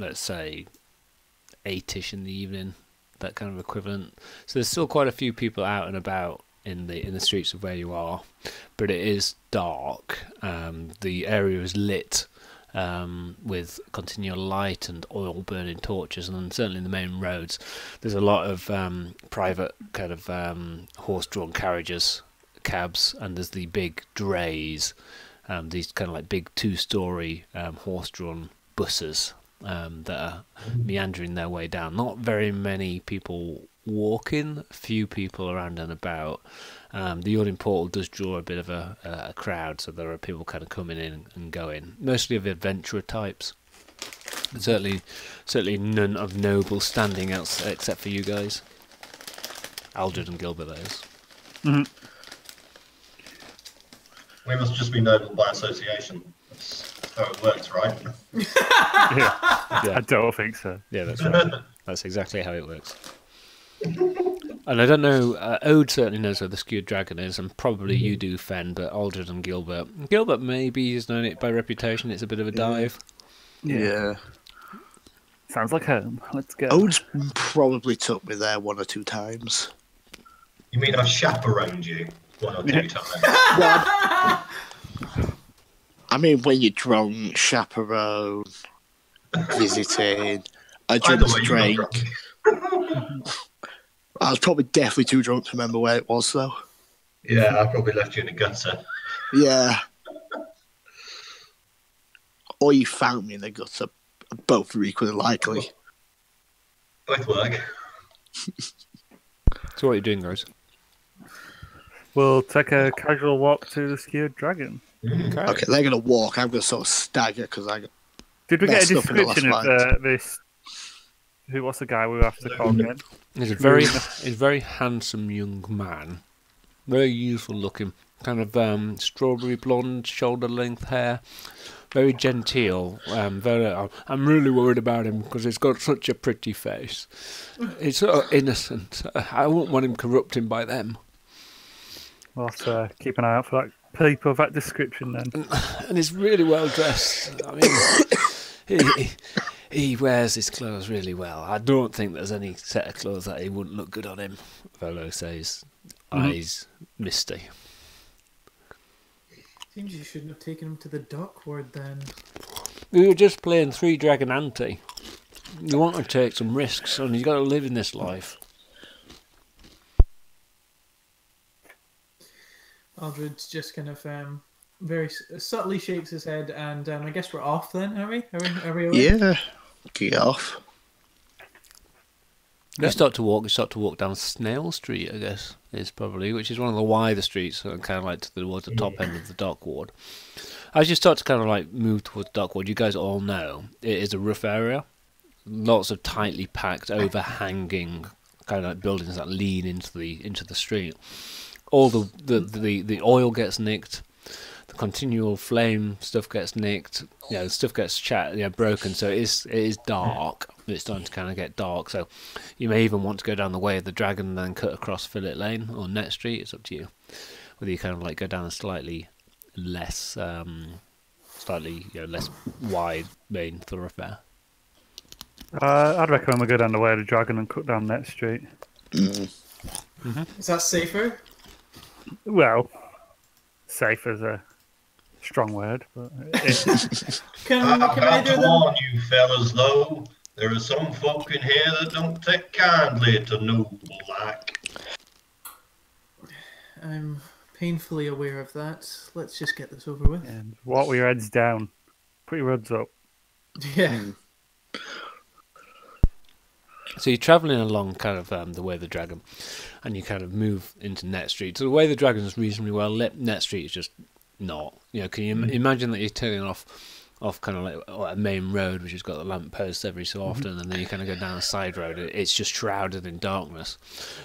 let's say 8ish in the evening, that kind of equivalent. So there's still quite a few people out and about in the streets of where you are, but it is dark. The area is lit with continual light and oil burning torches, and then certainly in the main roads there's a lot of private kind of horse-drawn carriages, cabs, and there's the big drays, these kind of like big 2-story horse-drawn buses that are meandering their way down. Not very many people walking, a few people around and about. The yawning portal does draw a bit of a crowd, so there are people kind of coming in and going, mostly of adventurer types. Certainly none of noble standing else except for you guys, Aldred and Gilbert. Those. Mm-hmm. We must just be noble by association. That's how it works, right? Yeah. I don't think so. Yeah, that's right. That's exactly how it works. And I don't know, Ode certainly knows where the Skewered Dragon is, and probably you do, Fen, but Aldred and Gilbert. Gilbert maybe has known it by reputation, it's a bit of a dive. Yeah. Sounds like home. Let's go. Ode's probably took me there 1 or 2 times. You mean I've chaperoned you 1 or 2 times? Well, I mean, when you're drunk, chaperone, visiting, I Either just way, drink. you're not drunk. I was probably definitely too drunk to remember where it was, though. Yeah, I probably left you in the gutter. Yeah. Or you found me in the gutter. Both are equally likely. Both work. So what are you doing, guys? We'll take a casual walk to the Skewered Dragon. Okay, they're going to walk. I'm going to sort of stagger because I got... Did we get a Messed up in the description last of this? What's the guy we have to call again? He's a very handsome young man, very youthful looking, kind of strawberry blonde, shoulder length hair, very genteel. I'm really worried about him because he's got such a pretty face. He's sort of innocent. I wouldn't want him corrupting by them. We'll have to keep an eye out for that people of that description then. And he's really well dressed. I mean, he wears his clothes really well. I don't think there's any set of clothes that he wouldn't look good on him. Volo says, eyes misty. Seems you shouldn't have taken him to the dock ward then. We were just playing 3 Dragon Ante. You want to take some risks, and you've got to live in this life. Aldred's just kind of very subtly shakes his head, and I guess we're off then, are we? Are we away? Yeah. Get off. You start to walk down Snail Street, I guess, is probably, which is one of the wider streets, kind of like towards the top end of the dock ward. As you start to kind of like move towards the dock ward, you guys all know it is a rough area. Lots of tightly packed, overhanging kind of like buildings that lean into the street. All the oil gets nicked. The continual flame stuff gets nicked. Stuff gets broken. So it is dark. It's starting to kind of get dark. So you may even want to go down the way of the dragon and then cut across Fillet Lane or Net Street. It's up to you. Whether you kind of like go down a slightly less less wide main thoroughfare. I'd recommend we go down the way of the dragon and cut down Net Street. Is that safer? Well, safe is a strong word, but Can I've got either to of them... warn you fellas, though, there are some folk in here that don't take kindly to noble like. I'm painfully aware of that. Let's just get this over with. and walk with your heads down, put your hoods up. Yeah. So you're travelling along kind of the way of the dragon, and you kind of move into Net Street. So the way of the dragon is reasonably well lit. Net Street is just not. Can you imagine that you're turning off kind of like a main road, which has got the lamp posts every so often, and then you kind of go down a side road. It's just shrouded in darkness,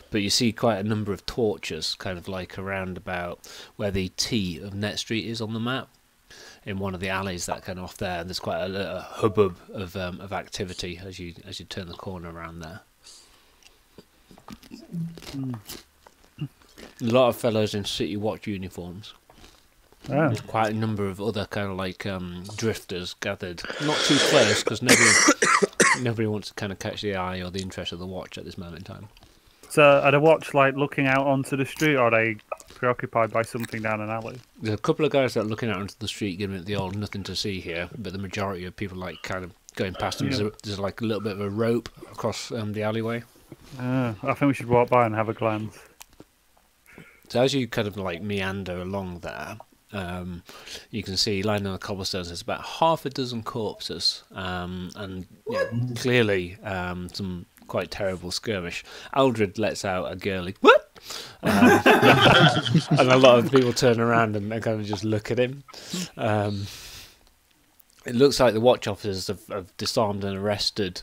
but you see quite a number of torches, kind of like around about where the T of Net Street is on the map. In one of the alleys that kind of off there, and there's quite a hubbub of activity as you turn the corner around there. A lot of fellows in City Watch uniforms. Oh. Quite a number of other kind of like drifters gathered, not too close because nobody wants to kind of catch the eye or the interest of the watch at this moment in time. So are the watch like looking out onto the street, or are they preoccupied by something down an alley? There's a couple of guys that are looking out onto the street, giving it the old nothing to see here, but the majority of people like kind of going past them. There's like a little bit of a rope across the alleyway. I think we should walk by and have a glance. So as you kind of like meander along there, you can see lying on the cobblestones there's about half a dozen corpses, and clearly some quite terrible skirmish. Aldred lets out a girly "What?" And a lot of people turn around and kind of just look at him. It looks like the watch officers have disarmed and arrested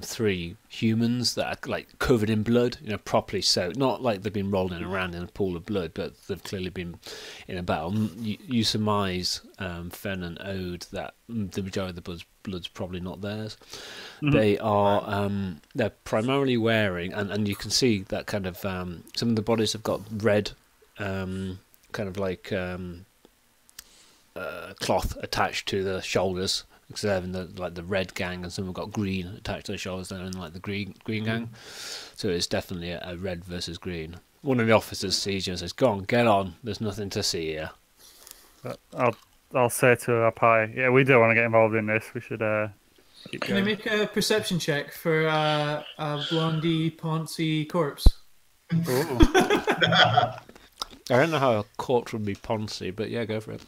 3 humans that are like covered in blood, properly soaked. Not like they've been rolling around in a pool of blood, but they've clearly been in a battle. You surmise, Fen and Ode, that the majority of the blood's probably not theirs. Mm-hmm. They are they're primarily wearing, and you can see that kind of some of the bodies have got red, kind of like. Cloth attached to the shoulders, because they're in the red gang, and some have got green attached to the shoulders. They're in like the green gang, so it's definitely a red versus green. One of the officers sees you and says, "Go on, get on. There's nothing to see here." I'll say to our party, yeah, we do want to get involved in this. We should keep Can going. I make a perception check for a blondie poncy corpse? I don't know how a corpse would be poncy, but yeah, go for it.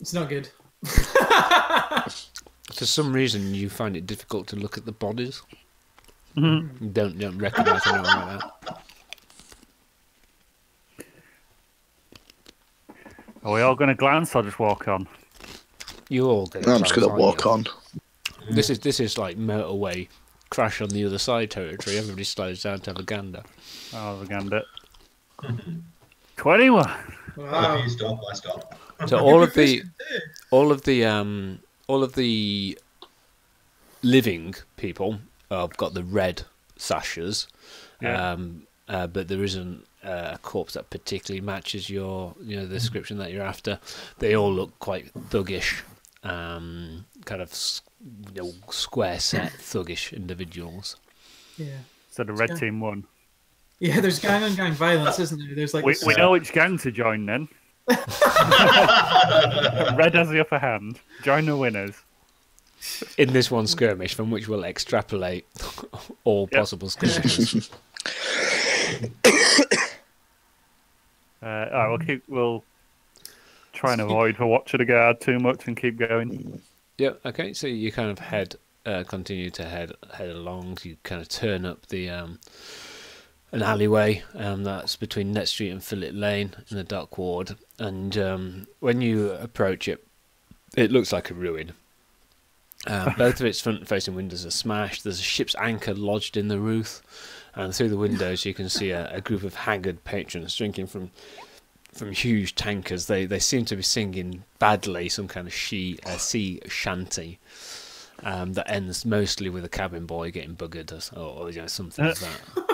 It's not good. For some reason, you find it difficult to look at the bodies. Mm-hmm. You don't recognise anyone like that. Are we all going to glance or just walk on? You all go. I'm just going to walk on. This is like motorway crash on the other side territory. Everybody slows down to have a gander. I'll have a gander. 21. Wow. If you stop, I stop. So all of the living people have got the red sashes, but there isn't a corpse that particularly matches the description that you're after. They all look quite thuggish, kind of square set thuggish individuals. Yeah. So the red team won. Yeah, there's gang on gang violence, isn't there? There's like We know which gang to join then. Red has the upper hand. Join the winners. In this one skirmish, from which we'll extrapolate all possible skirmishes. Alright, we'll try and avoid for watching the guard too much and keep going. Yep. Okay. So you kind of continue to head along. You kind of turn up the an alleyway that's between Net Street and Phillip Lane in the Dock Ward, and when you approach it, it looks like a ruin. Both of its front-facing windows are smashed. There's a ship's anchor lodged in the roof, and through the windows you can see a group of haggard patrons drinking from huge tankers. They seem to be singing badly some kind of sea shanty that ends mostly with a cabin boy getting buggered or something of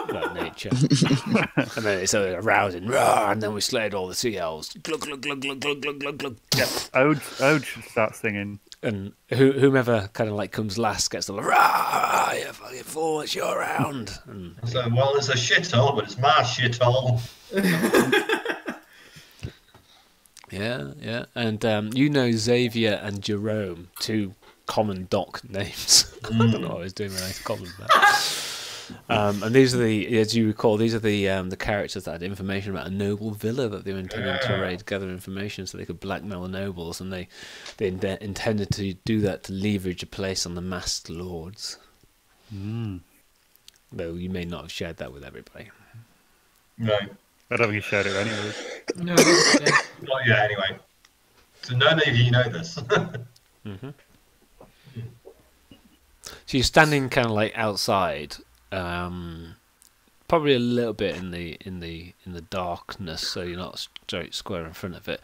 that nature. And then it's a rousing roar, and then we slayed all the sea elves. Glug glug glug glug glug glug glug glug. Yeah, Ode should start singing. And whomever kind of like comes last gets the rah, you fucking fool, it's your round. And So, well, it's a shithole, but it's my shithole. yeah. And Xavier and Jerome, 2 common dock names. I don't know what I was doing when I called them that. And these are as you recall, these are the characters that had information about a noble villa that they were intending to raid, gather information so they could blackmail the nobles, and they intended to do that to leverage a place on the masked lords. Though you may not have shared that with everybody. No. I don't think you shared it anyway. No, Not yet, anyway. So none of you know this. Mm-hmm. So you're standing kind of like outside, probably a little bit in the darkness, so you're not straight square in front of it,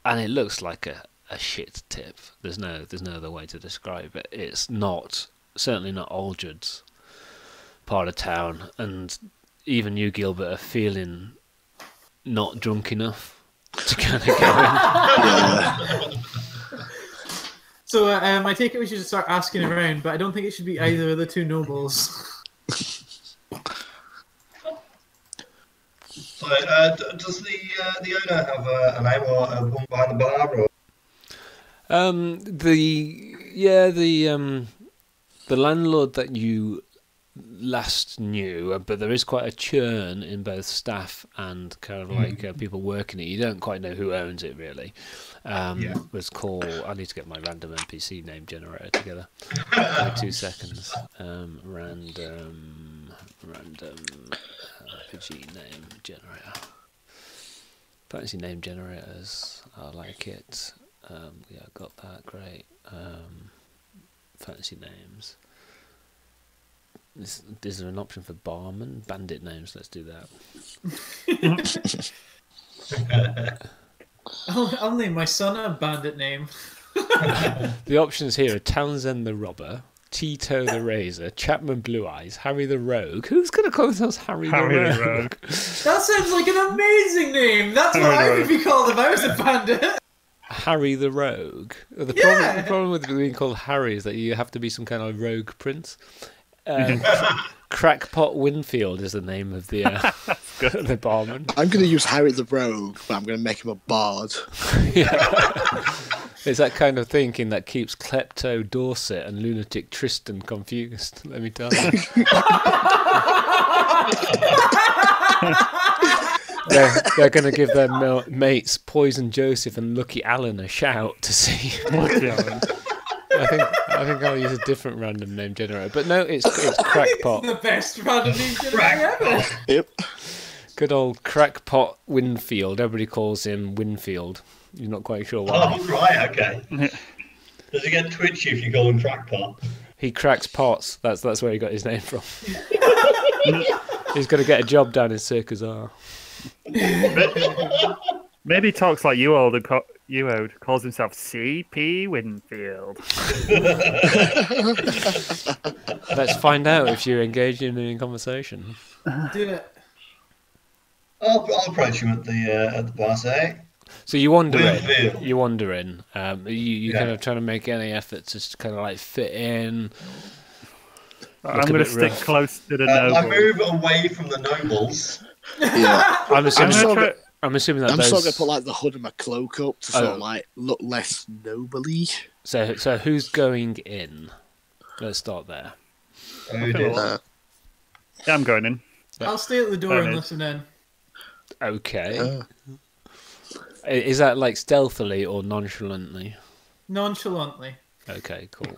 and it looks like a shit tip. There's no other way to describe it. It's certainly not Aldred's part of town, and even you, Gilbert, are feeling not drunk enough to kind of go in. So I take it we should just start asking around, but I don't think it should be either of the two nobles. So, does the owner have a name or a woman behind the bar? Or? The landlord that you last knew, but there is quite a churn in both staff and kind of like people working it. You don't quite know who owns it really. Was called. I need to get my random NPC name generator together. Give me 2 seconds. Random RPG name generator. Fancy name generators. I like it. Yeah, I got that. Great. Fancy names. Is there an option for Barman? Bandit names. Let's do that. I'll name my son a bandit name. The options here are Townsend the Robber, Tito the Razor, Chapman Blue Eyes, Harry the Rogue. Who's going to call themselves Harry the Rogue? That sounds like an amazing name. That's what I would be called if I was a bandit. Harry the Rogue. The problem with being called Harry is that you have to be some kind of rogue prince. Crackpot Winfield is the name of the the barman. I'm going to use Harry the Rogue, but I'm going to make him a bard. It's that kind of thinking that keeps Klepto Dorset and lunatic Tristan confused, let me tell you. They're going to give their mates Poison Joseph and Lucky Allen a shout to see. I think I'll use a different random name generator. But no, it's Crackpot. It's the best random name generator ever. Yep. Good old Crackpot Winfield. Everybody calls him Winfield. You're not quite sure why. Oh, right, okay. Does he get twitchy if you call him Crackpot? He cracks pots. That's where he got his name from. He's got to get a job down in Circus R. Maybe he talks like you old calls himself C.P. Winfield. Let's find out if you're engaged in a conversation. Do it. I'll approach him at the bar, say. So you wander in. Winfield. You wander in. You kind of trying to make any efforts just to kind of like fit in. I'm going to stick close to the nobles. I move away from the nobles. Yeah. I'm assuming that I'm those... sort of going to put like the hood of my cloak up to sort of like look less nobly. So who's going in? Let's start there. Yeah, I'm going in. I'll stay at the door and listen in. Okay. Is that like stealthily or nonchalantly? Nonchalantly. Okay, cool.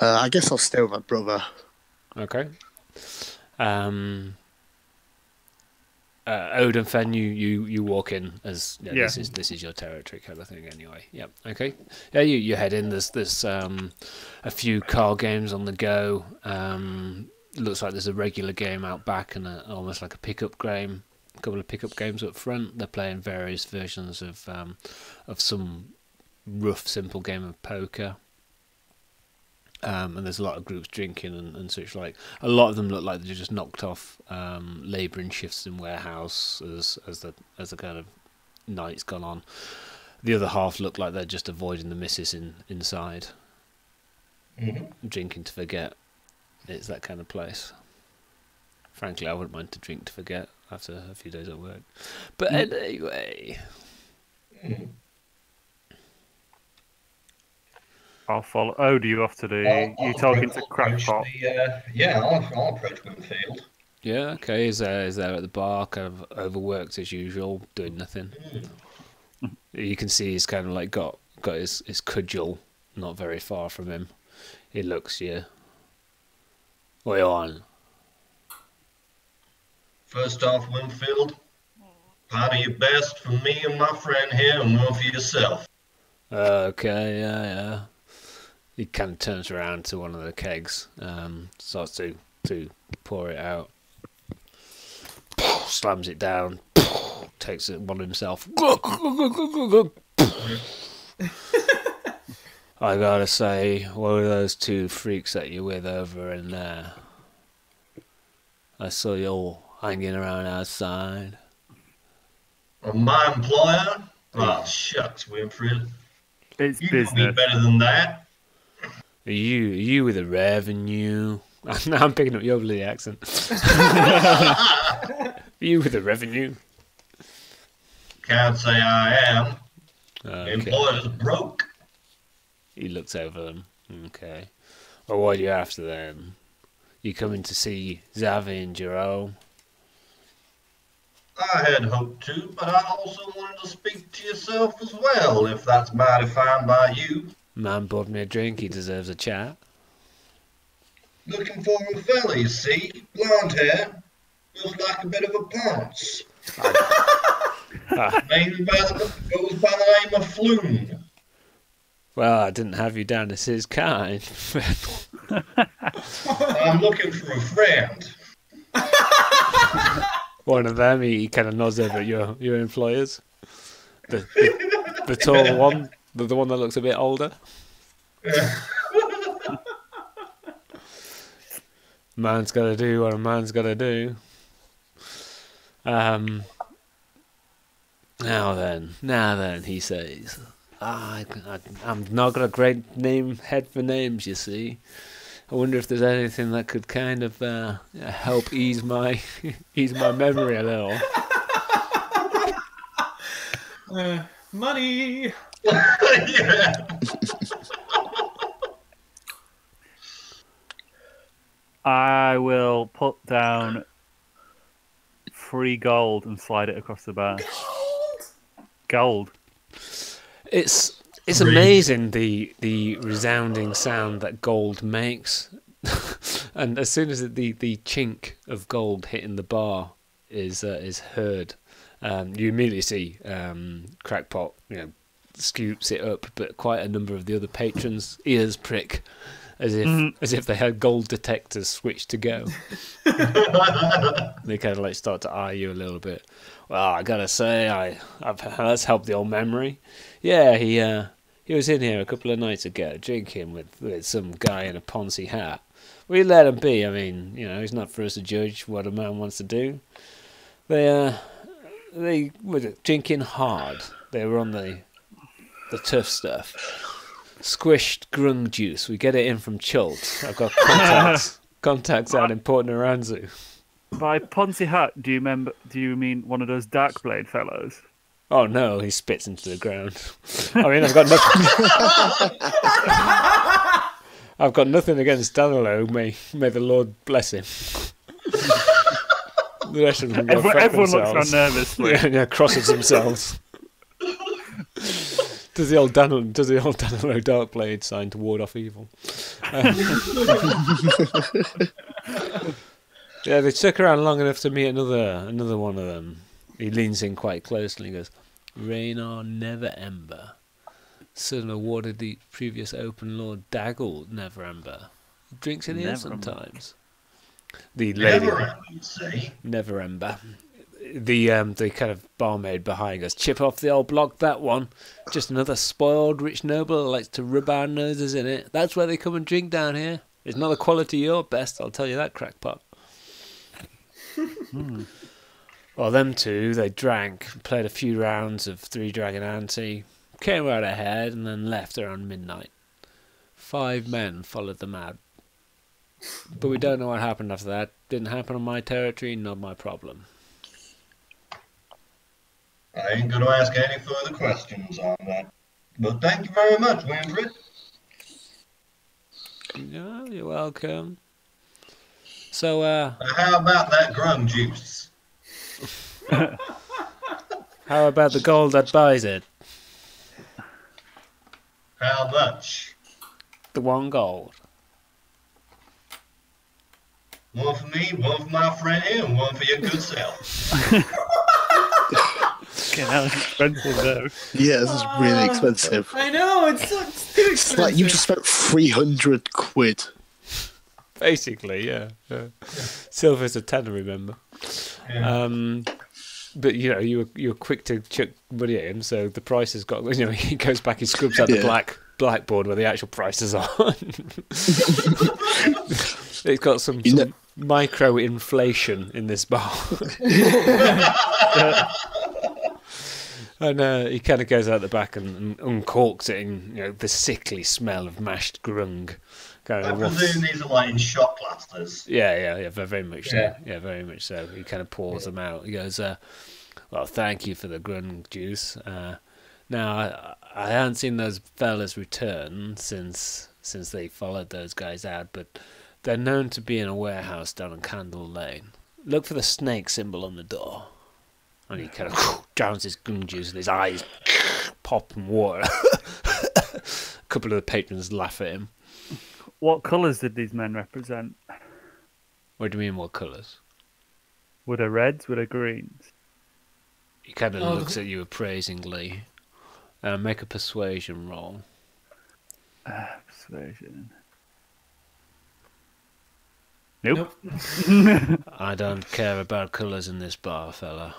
I guess I'll stay with my brother. Okay. Odenfen, you walk in as this is your territory kind of thing anyway. Yep. Okay. Yeah, you head in. There's a few card games on the go. Looks like there's a regular game out back and almost like a pickup game. A couple of pickup games up front. They're playing various versions of some rough, simple game of poker. And there's a lot of groups drinking and such like. A lot of them look like they're just knocked off labouring shifts in warehouse as the kind of night's gone on. The other half look like they're just avoiding the missus inside. Mm-hmm. Drinking to forget. It's that kind of place. Frankly, I wouldn't mind to drink to forget after a few days at work. But anyway... I'll follow. Oh, do you off to the... You talking to Crackpot? I'll approach Winfield. Yeah, okay. He's there at the bar, kind of overworked as usual, doing nothing. You can see he's kind of like got his cudgel not very far from him. He looks you. What are you on? First off, Winfield, part of your best for me and my friend here and one for yourself. Okay, yeah. He kind of turns around to one of the kegs, starts to pour it out, slams it down, takes it one himself. I gotta say, what are those two freaks that you're with over in there? I saw you all hanging around outside. My employer? Oh, shucks, Winfield. It's You know me business. better than that. You with the revenue. Now I'm picking up your bloody accent. You with the revenue. Can't say I am. Okay. Employer's broke. He looks over them. Okay. Well, what are you after then? You coming to see Xavi and Jerome? I had hoped to, but I also wanted to speak to yourself as well, if that's mighty fine by you. Man bought me a drink. He deserves a chat. Looking for a fella, you see. Blonde hair. Looks like a bit of a pounce. Maybe goes by the name of Floon. Well, I didn't have you down as his kind. I'm looking for a friend. One of them, he kind of nods over at your employers. The tall one, the one that looks a bit older. Man's got to do what a man's got to do. Now then, he says, I'm not got a great head for names, you see. I wonder if there's anything that could kind of help ease my memory a little. Money. Yeah. I will put down 3 gold and slide it across the bar. Gold. It's amazing the resounding sound that gold makes, and as soon as the chink of gold hitting the bar is heard, you immediately see Crackpot, scoops it up, but quite a number of the other patrons' ears prick, as if they had gold detectors switched to go. They kind of like start to eye you a little bit. Well, I gotta say, let's help the old memory. Yeah, he was in here a couple of nights ago, drinking with some guy in a Ponzi hat. We let him be. I mean, he's not for us to judge what a man wants to do. They were drinking hard. They were on the tough stuff. Squished grung juice. We get it in from Chult. I've got contacts out in Port Naranzu. By Ponzi hat, do you mean one of those dark blade fellows? Oh no, he spits into the ground. I mean, I've got nothing. I've got nothing against Danilo. May the Lord bless him. The rest of them go everyone looks around nervously. Yeah, crosses themselves. Does the old Danilo Darkblade sign to ward off evil? Yeah, they stuck around long enough to meet another one of them. He leans in quite closely and goes, Raynar Never Ember, son of Waterdeep previous open lord Daggle Never Ember. Drinks in here sometimes. The lady Never Ember. The kind of barmaid behind goes, chip off the old block, that one. Just another spoiled rich noble who likes to rub our noses in it. That's where they come and drink down here. It's not the quality you're best, I'll tell you that, Crackpot. Well, them two, they drank, played a few rounds of 3 Dragon Ante, came right ahead, and then left around midnight. 5 men followed them out. But we don't know what happened after that. Didn't happen on my territory, not my problem. I ain't going to ask any further questions on that. But thank you very much, Winfred. Yeah, you're welcome. So, how about that grung juice? how about the gold that buys it? How much? The 1 gold. 1 for me, 1 for my friend here, and 1 for your good self. How expensive though. Yeah, this is really expensive. I know, it's too expensive. It's like you just spent 300 quid. Basically, yeah. Silver's a tenner, remember? Yeah. But you were quick to chuck money at him, so the price has got. He goes back, he scrubs out the blackboard where the actual prices are. It's got some micro inflation in this bar. And he kind of goes out the back and uncorks it in, the sickly smell of mashed grung. Kind I of presume these are like in shot glasses. Yeah, very much so. Yeah. Yeah, very much so. He kind of pours them out. He goes, well, thank you for the grung juice. Now, I haven't seen those fellas return since they followed those guys out, but they're known to be in a warehouse down on Candle Lane. Look for the snake symbol on the door. And he kind of drowns his grung juice and his eyes pop and water. A couple of the patrons laugh at him. What colours did these men represent? What do you mean, what colours? Were they reds? Were they greens? He kind of looks at you appraisingly. Make a persuasion roll. Persuasion. Nope. I don't care about colours in this bar, fella.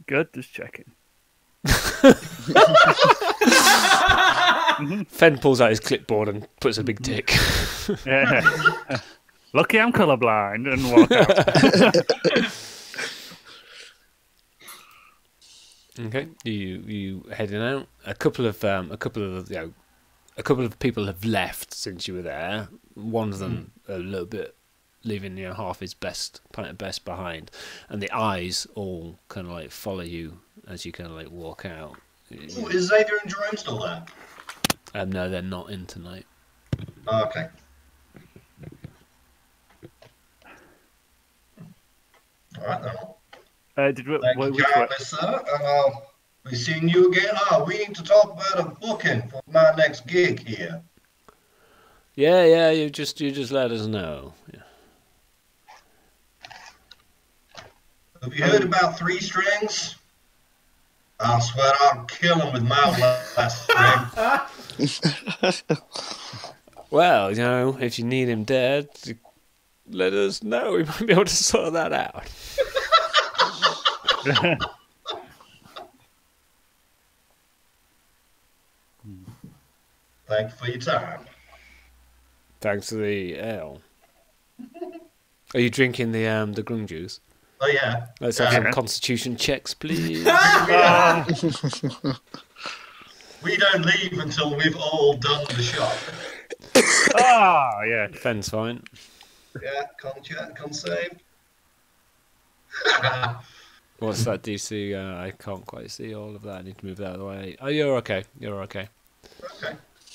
Good, just checking. Fen pulls out his clipboard and puts a big tick. Yeah. Lucky I'm colourblind and walk out. Okay, you heading out. A couple of people have left since you were there. One of them a little bit, leaving half his pint of best behind, and the eyes all kind of like follow you as you kind of like walk out. Ooh, is Xavier and Jerome still there? No, they're not in tonight. Okay. All right then. Thank you kindly, sir. I'll be seeing you again. We need to talk about a booking for my next gig here. Yeah. You just let us know. Yeah. Have you heard about Three Strings? I swear I'll kill him with my last string. Well, if you need him dead, let us know. We might be able to sort that out. Thank you for your time. Thanks for the ale. Are you drinking the grung juice? Oh yeah. Let's have some constitution checks, please. We don't leave until we've all done the shot. Yeah. Fen's fine. Yeah, con check, con save. What's that DC? I can't quite see all of that. I need to move that out of the way. Oh, you're okay. Okay.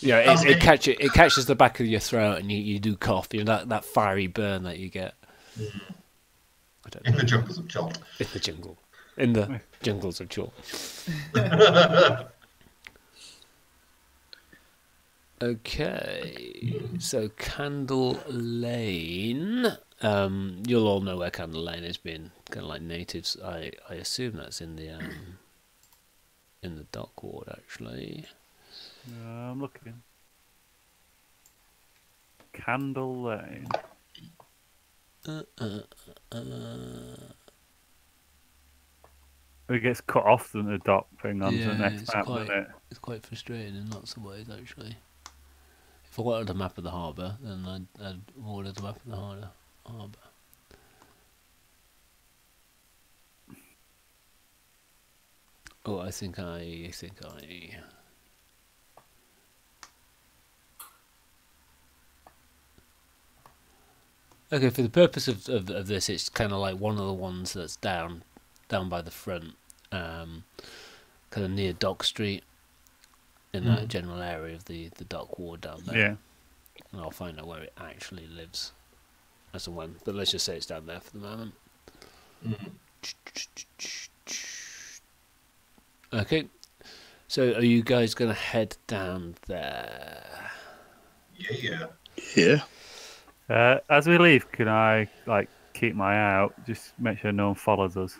Yeah, it catches the back of your throat, and you do cough. That fiery burn that you get. I don't know. In the jungles of Chult. In the jungle. In the jungles of Chult. Okay, so Candle Lane. You'll all know where Candle Lane is, being kind of like natives. I assume that's in the dock ward, actually. I'm looking. Candle Lane. It gets cut off than the dock thing on the next map, doesn't it? It's quite frustrating in lots of ways, actually. If I wanted a map of the harbour, then I'd order the map of the harbour. Oh, I think I. Okay, for the purpose of this, it's kind of like one of the ones that's down by the front, kind of near Dock Street, in that general area of the dock ward down there. Yeah. And I'll find out where it actually lives as and when. But let's just say it's down there for the moment. Okay. So are you guys going to head down there? Yeah. As we leave, can I keep my eye out? Just make sure no one follows us.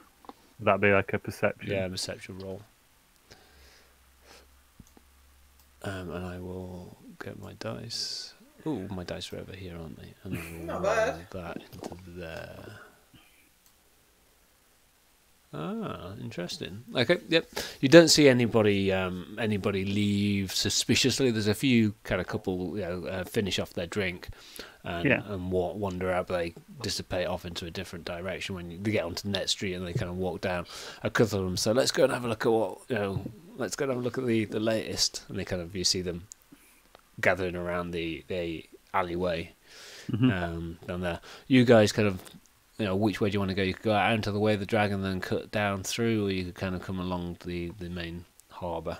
Would that be like a perception? Yeah, perception roll. And I will get my dice. Oh, my dice are over here, aren't they? And I will Not roll bad. that into there. Ah, interesting. Okay, yep. You don't see anybody leave suspiciously. There's a few kind of couple, finish off their drink and wander out, but they dissipate off into a different direction when they get onto Net Street and they kind of walk down. A couple of them say, "Let's go and have a look at let's go and have a look at the latest." And you see them gathering around the alleyway down there. You guys kind of. Which way do you want to go? You could go out into the way of the dragon, then cut down through, or you could kind of come along the main harbour.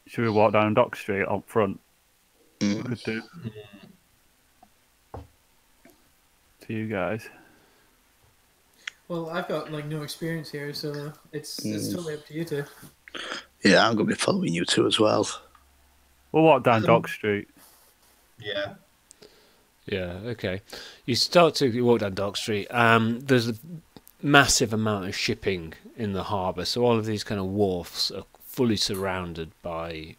Should we walk down Dock Street up front? We could do. To you guys. Well, I've got no experience here, so it's totally up to you two. Yeah, I'm going to be following you two as well. We'll walk down Dock Street. Yeah. Yeah, okay. You walk down Dock Street. There's a massive amount of shipping in the harbour, so all of these kind of wharfs are fully surrounded by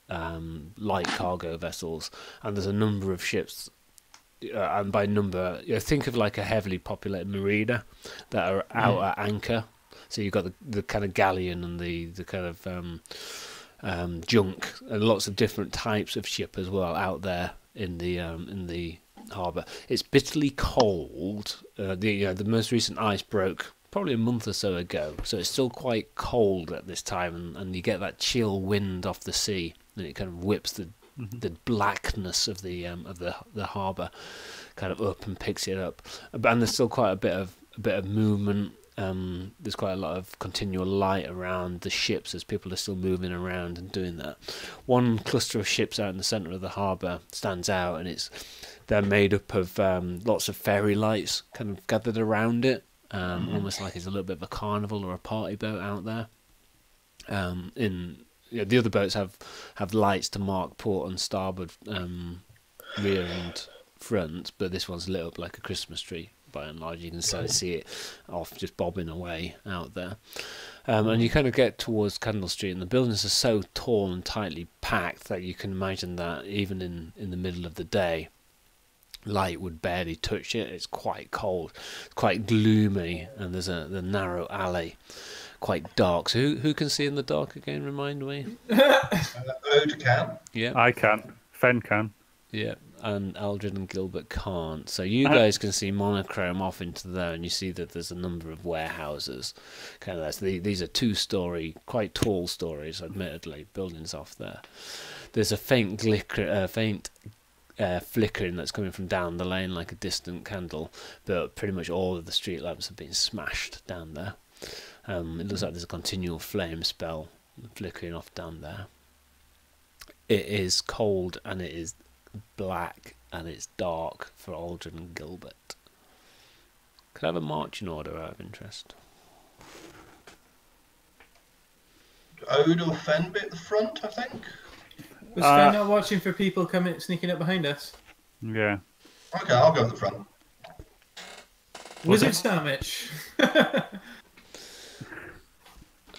light cargo vessels, and there's a number of ships. And by number, think of like a heavily populated marina that are out at anchor. So you've got the kind of galleon and the kind of junk, and lots of different types of ship as well out there in the harbour. It's bitterly cold. The most recent ice broke probably a month or so ago, so it's still quite cold at this time, and you get that chill wind off the sea, and it kind of whips the blackness of the harbour kind of up and picks it up. And there's still quite a bit of movement. There's quite a lot of continual light around the ships as people are still moving around and doing that. One cluster of ships out in the centre of the harbour stands out, and they're made up of lots of fairy lights kind of gathered around it, almost like it's a little bit of a carnival or a party boat out there. The other boats have lights to mark port and starboard, rear and front, but this one's lit up like a Christmas tree. By and large, you can sort of see it off just bobbing away out there, and you kind of get towards Candle Street, and the buildings are so tall and tightly packed that you can imagine that even in the middle of the day, light would barely touch it. It's quite cold, it's quite gloomy, and there's the narrow alley, quite dark. So who can see in the dark again? Remind me. Ode can. Yeah, I can. Fen can. Yeah. And Aldred and Gilbert can't. So you guys can see monochrome off into there, and you see that there's a number of warehouses. Kind of that. So these are 2-story, quite tall stories, admittedly, buildings off there. There's a faint flickering that's coming from down the lane like a distant candle, but pretty much all of the street lamps have been smashed down there. It looks like there's a continual flame spell flickering off down there. It is cold, and it is black, and it's dark for Aldrin and Gilbert. Could I have a marching order out of interest? Ode or Fen bit at the front, I think. Was Fen not watching for people sneaking up behind us? Yeah. Okay, I'll go at the front. Wizard sandwich.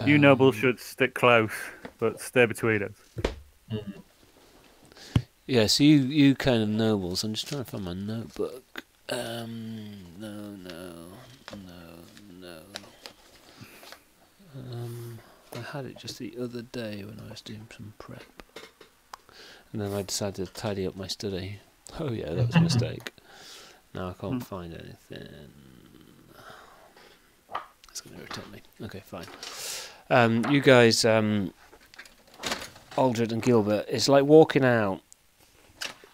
You nobles should stick close, but stay between us. Mm-hmm. Yeah, so you kind of nobles. I'm just trying to find my notebook. No. I had it just the other day when I was doing some prep, and then I decided to tidy up my study. Oh yeah, that was a mistake. Now I can't find anything. That's going to irritate me. Okay, fine. You guys, Aldred and Gilbert, it's like walking out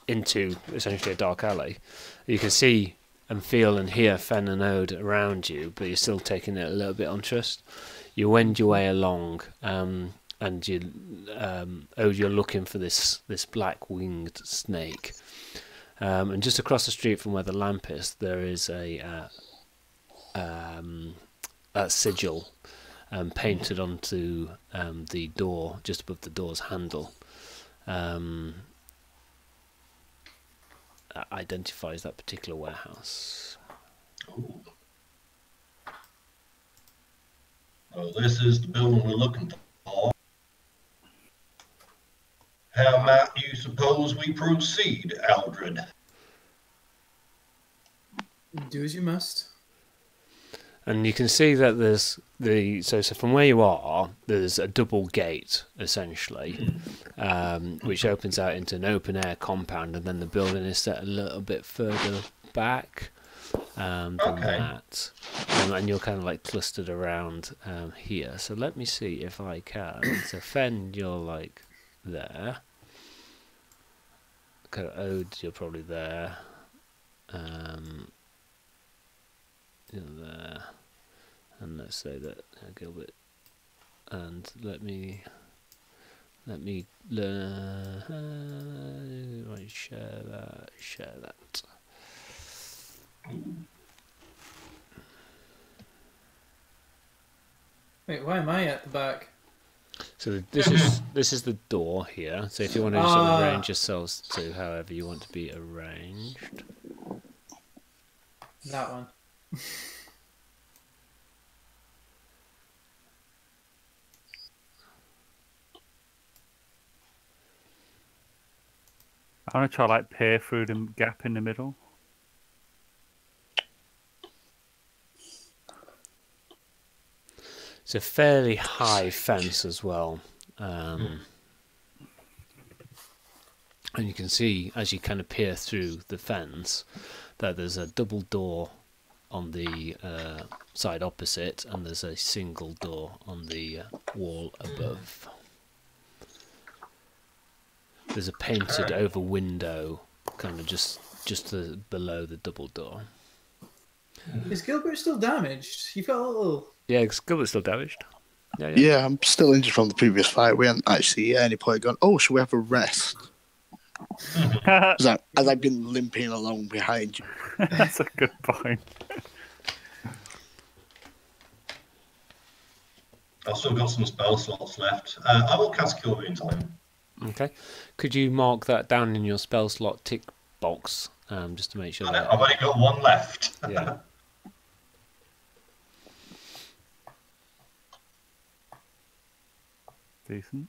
into essentially a dark alley. You can see and feel and hear Fen and Ode around you, but you're still taking it a little bit on trust. You wend your way along, and Ode, you're looking for this black winged snake. And just across the street from where the lamp is, there is a sigil painted onto the door, just above the door's handle. Identifies that particular warehouse. Ooh. Well, this is the building we're looking for. How might you suppose we proceed, Aldred? Do as you must. And you can see that there's so from where you are, there's a double gate essentially, which opens out into an open air compound, and then the building is set a little bit further back than that, and you're kind of like clustered around here. So let me see if I can. So Fen, you're like there. Kind of Ode, you're probably there. You're there, and let's say that Gilbert, and let me right, share that. Wait, why am I at the back? So this is the door here. So if you want to sort of arrange yourselves to however you want to be arranged. That one. I want to try like peer through the gap in the middle. It's a fairly high fence as well. And you can see as you kind of peer through the fence that there's a double door on the side opposite, and there's a single door on the wall above. There's a painted over window kind of just below the double door. Is Gilbert still damaged? You've got a little... Yeah, Gilbert's still damaged. Yeah, I'm still injured from the previous fight. We hadn't actually at any point gone, oh, should we have a rest? As I've been limping along behind you. That's a good point. I've still got some spell slots left. I will cast Cure Wounds on him. Okay. Could you mark that down in your spell slot tick box, just to make sure that... I've only got one left. Yeah. Decent.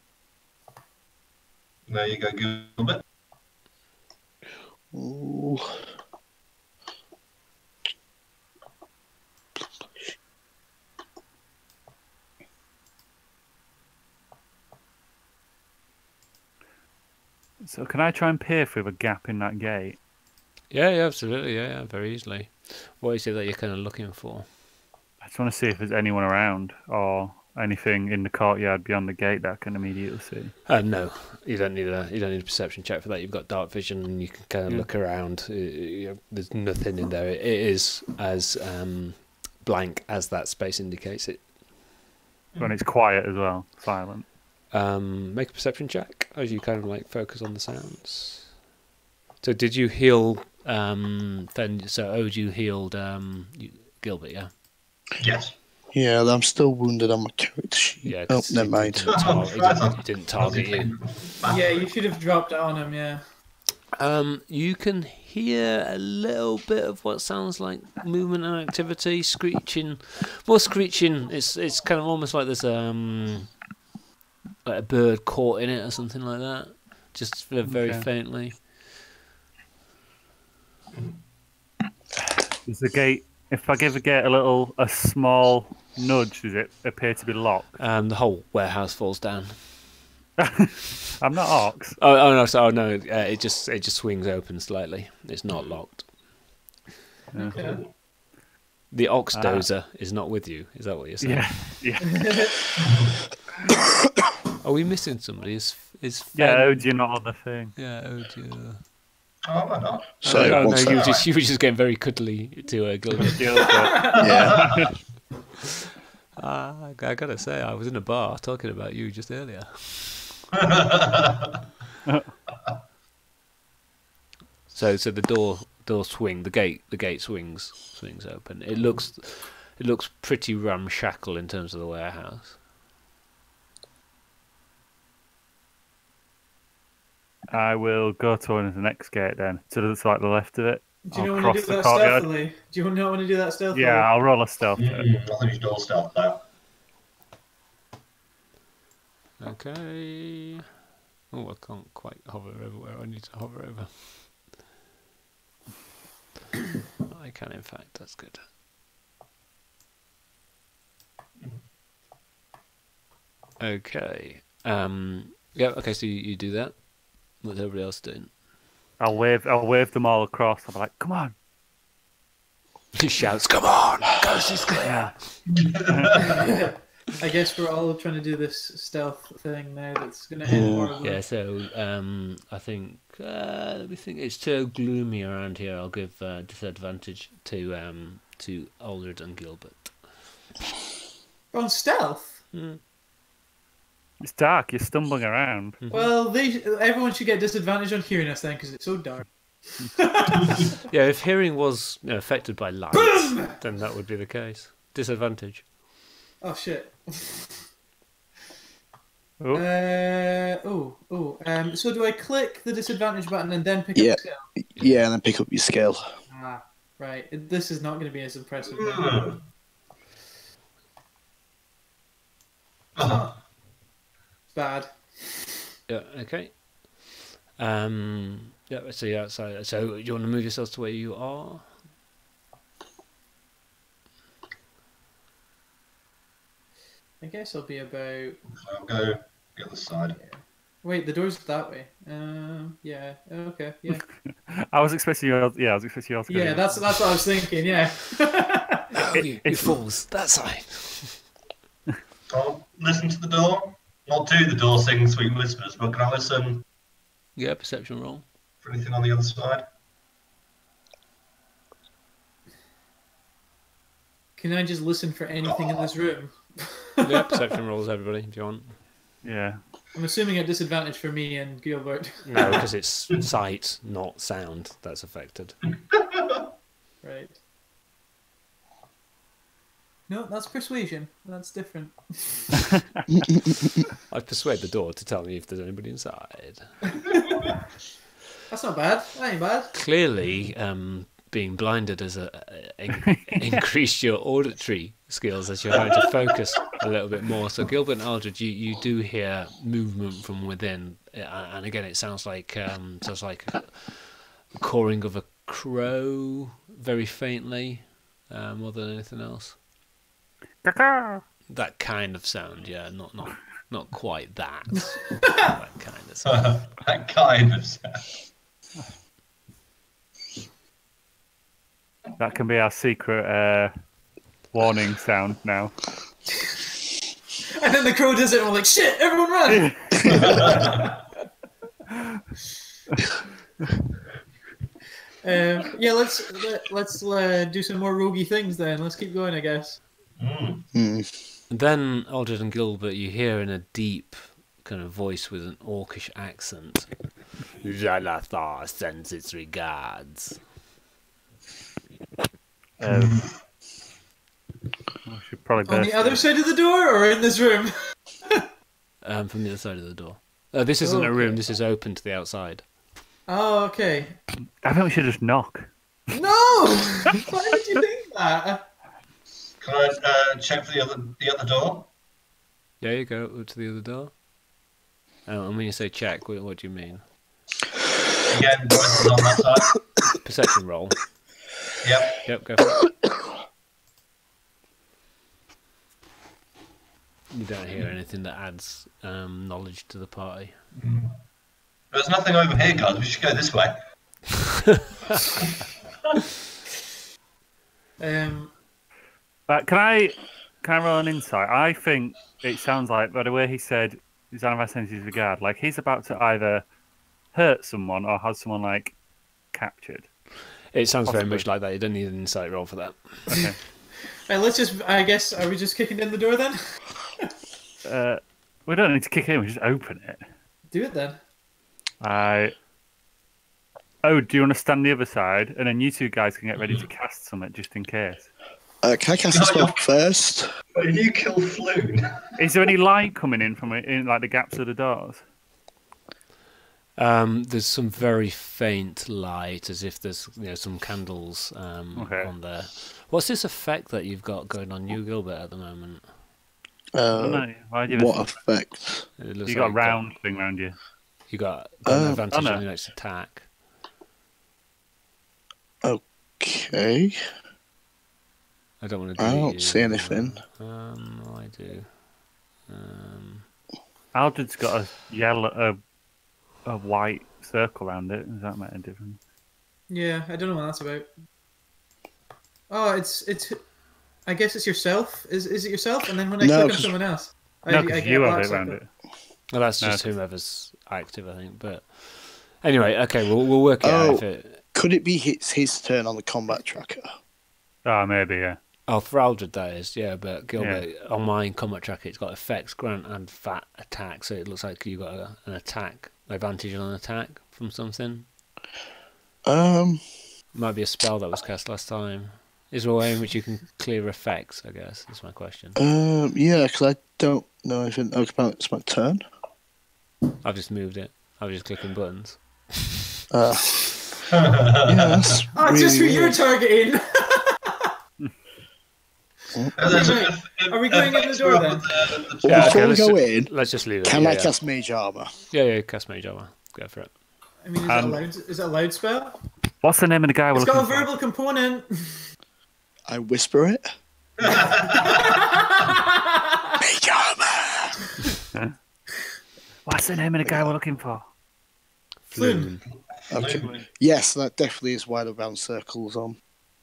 There you go, Gilbert. Ooh. So can I try and peer through the gap in that gate? Yeah, absolutely. Yeah, very easily. What is it that you're kind of looking for? I just want to see if there's anyone around or anything in the courtyard beyond the gate that I can immediately see. No, you don't need a perception check for that. You've got dark vision, and you can kind of look around. There's nothing in there. It is as blank as that space indicates it. When it's quiet as well, silent. Make a perception check as you kind of like focus on the sounds. So did you heal Fen? So Ode, you healed Gilbert, yeah? Yes. Yeah, I'm still wounded on my character sheet. Yeah. Oh, never mind. It didn't target you. Yeah, you should have dropped it on him, yeah. You can hear a little bit of what sounds like movement and activity, screeching. More screeching. It's kind of almost like there's like a bird caught in it or something like that. Just very faintly. Is the gate? If I give the gate a small nudge, does it appear to be locked? The whole warehouse falls down. I'm not Ox. Oh no! So no, it just swings open slightly. It's not locked. Okay. The ox dozer is not with you. Is that what you're saying? Yeah. Are we missing somebody? Is Yeah, Ode, you're not on the thing. Yeah, Ode. Oh, am I not? So, no, one you sec. were just getting very cuddly to Gilbert. Yeah. I gotta say, I was in a bar talking about you just earlier. So the door swing, the gate swings open. It looks pretty ramshackle in terms of the warehouse. I will go towards the next gate then, to the left of it. Do you I'll know when to cross do the that courtyard. stealthily? Do you not want to do that stealthily? Yeah, I'll roll a stealth check. I think you should all stealth that. Okay. Oh, I can't quite hover over where I need to hover over. I can, in fact. That's good. Okay. Yeah. Okay. So you do that. What's everybody else doing? I'll wave them all across. I'll be like, "Come on!" He shouts, "Come on! Coast is clear!" I guess we're all trying to do this stealth thing now that's going to end horribly. Yeah. So I think let me think. It's too gloomy around here. I'll give disadvantage to Aldred and Gilbert. On stealth? It's dark. You're stumbling around. Well, everyone should get disadvantage on hearing us then, because it's so dark. Yeah, if hearing was affected by light, then that would be the case. Disadvantage. Oh, shit. Oh. So do I click the disadvantage button and then pick up the skill? Yeah, and then pick up your skill. Ah, right. This is not going to be as impressive. It's bad. Yeah. Okay. Yeah. So you're outside. So you want to move yourselves to where you are? I guess I'll be about... I'll go the other side. Wait, the door's that way. Yeah. Okay. Yeah. I was expecting you. Yeah, I was expecting you all to go. Yeah, that's what I was thinking. Yeah. Oh, you fools! That side. I'll listen to the door. Not to the door singing sweet whispers, but can I listen Yeah, perception roll. for anything on the other side? Can I just listen for anything in this room? Yeah, perception rolls, everybody, if you want. Yeah. I'm assuming a disadvantage for me and Gilbert. No, because it's sight, not sound, that's affected. Right. No, that's persuasion. That's different. I'd persuade the door to tell me if there's anybody inside. That's not bad. That ain't bad. Clearly, being blinded has increased your auditory skills as you're having to focus a little bit more. So Gilbert and Aldred, you do hear movement from within, and again it sounds like the cawing of a crow, very faintly, more than anything else. That kind of sound, yeah, not quite that. That kind of sound. That kind of sound. That can be our secret warning sound now. And then the crow does it, and we're like, shit, everyone run! Yeah, let's do some more roguey things then. Let's keep going, I guess. And then Aldred and Gilbert, you hear in a deep kind of voice with an orcish accent, Jalathar sends its regards. I should probably On the other side of the door, or in this room? From the other side of the door. This isn't a room, this is open to the outside. Oh, okay. I think we should just knock. No! Why would you think that? Can I check for the other door? Yeah, you go up to the other door. And when you say check, what do you mean? Again, voices on that side. Perception roll. Yep. Go for it. You don't hear anything that adds knowledge to the party. There's nothing over here, guys. We should go this way. Can I roll an insight? I think it sounds like, by the way he said, Xanavar sends his regard, like he's about to either hurt someone or have someone like captured. It sounds Possibly. very much like that. You don't need an insight roll for that. Okay. Let's just, I guess, are we just kicking in the door then? We don't need to kick it in, we just open it. Do it then. Oh, do you want to stand the other side? And then you two guys can get ready to cast something just in case. Can I cast a spell first? But if you kill Floon... Is there any light coming in from in like the gaps of the doors? There's some very faint light, as if there's some candles on there. What's this effect that you've got going on you, Gilbert, at the moment? What effect? It looks You got a like round thing around you. You got an advantage no. on your next attack. Okay. I don't want to. I don't see anything. I do. Aldred's got a yellow, a white circle around it. Does that make a difference? Yeah, I don't know what that's about. Oh, it's. I guess it's yourself. Is it yourself? And then when I No, click on 'cause- someone else, No, I because get you a have black it around circle. it. Well, that's No, just 'cause- whoever's active, I think. But anyway, okay, we'll work it out. Oh. If it... Could it be his turn on the combat tracker? Oh, maybe, yeah. Oh, for Aldred that is, yeah. But Gilbert, on my combat tracker, it's got effects, grant, and fat attack. So it looks like you got an attack advantage on an attack from something. Might be a spell that was cast last time. Is there a way in which you can clear effects? I guess is my question. Yeah, because I don't know anything. Oh, it's my turn. I've just moved it. I was just clicking buttons. Yeah, that's Oh, really just who you're weird. targeting. There's Are we going in the door then? Well, Yeah, before okay, we go in, Let's just leave it. can yeah, I yeah. cast Mage Armor? Yeah, cast mage armor. Go for it. I mean, is it a loud spell? What's the name of the guy we're It's got a looking for? verbal component. I whisper it. Mage Armor! What's the name of the guy we're looking for? Floon. Okay. Yes, that definitely is wide around circles on.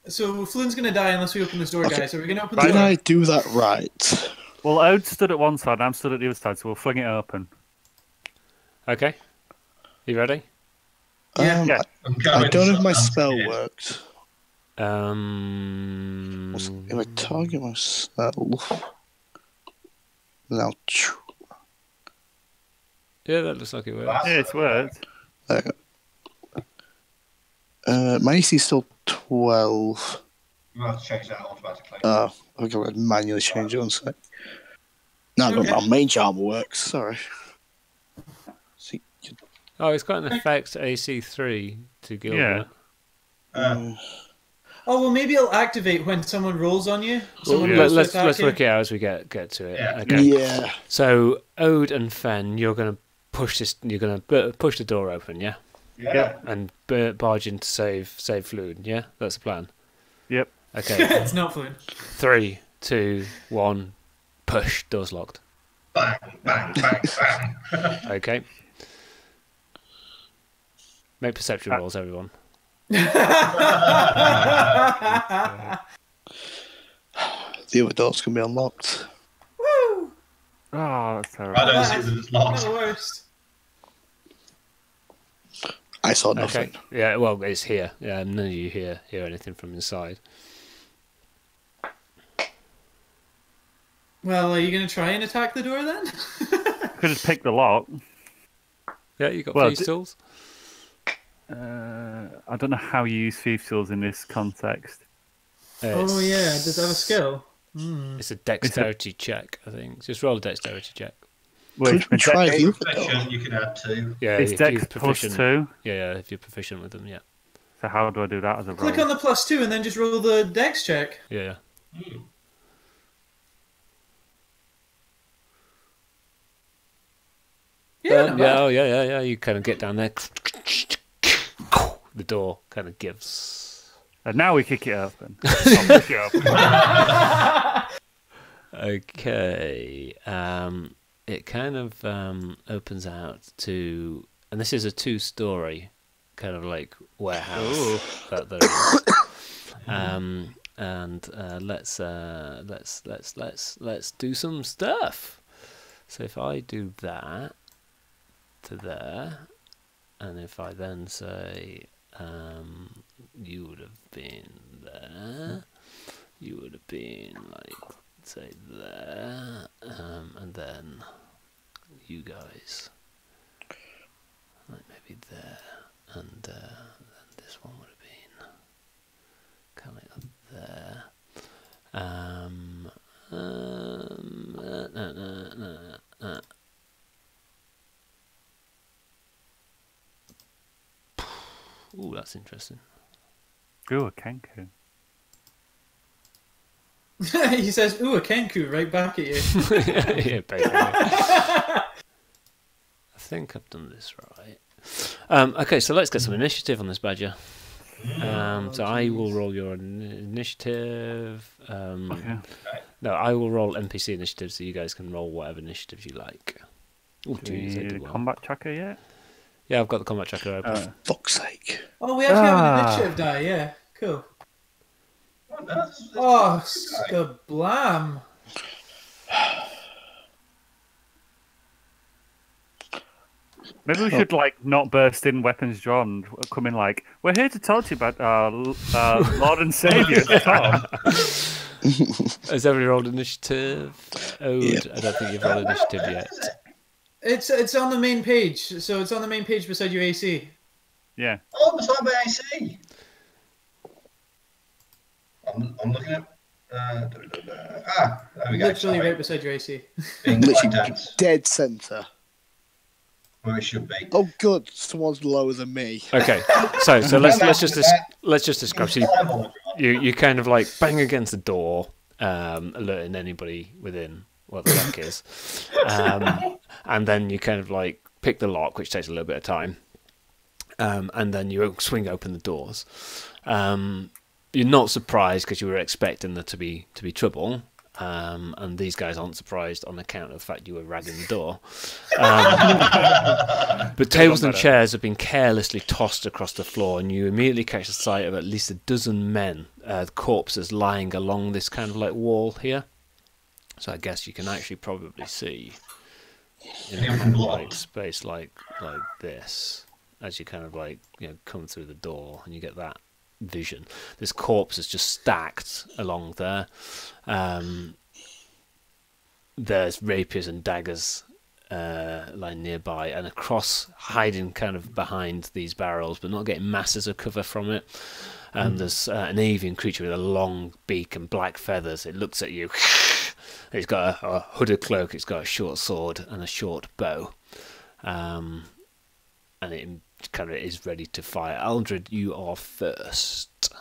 So Floon's gonna die unless we open this door, Okay. guys. Are we gonna open the Did door? I do that right? Well, Ode stood at one side and I'm stood at the other side, so we'll fling it open. Okay. You ready? Yeah. Yeah. I don't know if my spell worked. If I target myself, now Yeah, that looks like it works. Yeah, it's worked. my AC is still 12. You have to change that automatically. Oh, I've got to manually change it on sec. No, I don't Okay. know. Mage Armor works. Sorry. See, Oh, it's got an effect AC3 to Gilbert. Yeah. Oh well, maybe it'll activate when someone rolls on you. Well, Someone yeah. goes to let's attack you. work it out as we get to it. Yeah. Okay. yeah. So Ode and Fen, you're gonna push this. You're gonna push the door open, yeah, Yeah. and barge in to save Floon. Yeah, that's the plan. Yep. Okay. It's not Floon. 3, 2, 1, push. Door's locked. Bang, bang, bang, bang. Okay. Make perception rolls, everyone. The other doors can be unlocked. Woo! Oh, that's I terrible. don't see that it's Not locked. the worst. I saw nothing. Okay. Yeah. Well, it's here. Yeah. None of you hear anything from inside. Well, are you gonna try and attack the door then? Could just pick the lock. Yeah. You got Well, thieves' tools. I don't know how you use thief tools in this context. Oh yeah, does it have a skill? It's a dexterity check, I think. Just roll a dexterity check. Could we try the other door? Protection, you can add 2. Yeah, It's if you're dex plus proficient. 2. Yeah, if you're proficient with them, yeah. So how do I do that as a roll? Click on the +2 and then just roll the dex check. Yeah. Yeah, not bad. Yeah. You kind of get down there. The door kind of gives. And now we kick it open. I'll push it open. Okay. It kind of opens out to, and this is a 2-story kind of like warehouse that there is. And let's do some stuff. So if I do that to there, and if I then say you would have been there, you would have been like say there, and then you guys like maybe there, and then this one would have been kind of like up there. Ooh, that's interesting. Ooh, a Kenku. He says, "Ooh, a Kenku!" right back at you. Yeah, basically. I think I've done this right. Okay, so let's get some initiative on this badger. So I will roll your initiative. No, I will roll NPC initiative, so you guys can roll whatever initiatives you like. Oh, geez, I Do did you well. combat tracker yet? Yeah, I've got the combat tracker open. For fuck's sake. Oh, we actually have an initiative die. Yeah, cool. Oh, skablam. Maybe we should like not burst in weapons drawn, come in like, we're here to talk to you about our Lord and Saviour, Tom. Has everybody rolled initiative? Ode, Yeah. I don't think you've rolled initiative yet. It's on the main page. So it's on the main page beside your AC. Yeah. Oh, beside my AC. I'm looking at. There we go. Literally Sorry. right beside your AC. Being quite Literally dense. dead centre. Where it should be. Oh, good. Someone's lower than me. Okay, so let's just describe. So you kind of like bang against the door, alerting anybody within what the fuck is, and then you kind of like pick the lock, which takes a little bit of time, and then you swing open the doors. You're not surprised because you were expecting there to be trouble. And these guys aren't surprised on account of the fact you were ragging the door. But tables and chairs have been carelessly tossed across the floor, and you immediately catch the sight of at least a dozen men, corpses lying along this kind of like wall here. So I guess you can actually probably see in a kind of like space like this as you kind of like come through the door, and you get that vision. This corpse is just stacked along there. There's rapiers and daggers lying nearby, and across, hiding kind of behind these barrels, but not getting masses of cover from it. There's an avian creature with a long beak and black feathers. It looks at you. It's got a hooded cloak. It's got a short sword and a short bow, and it kind of is ready to fire. Aldred, you are first.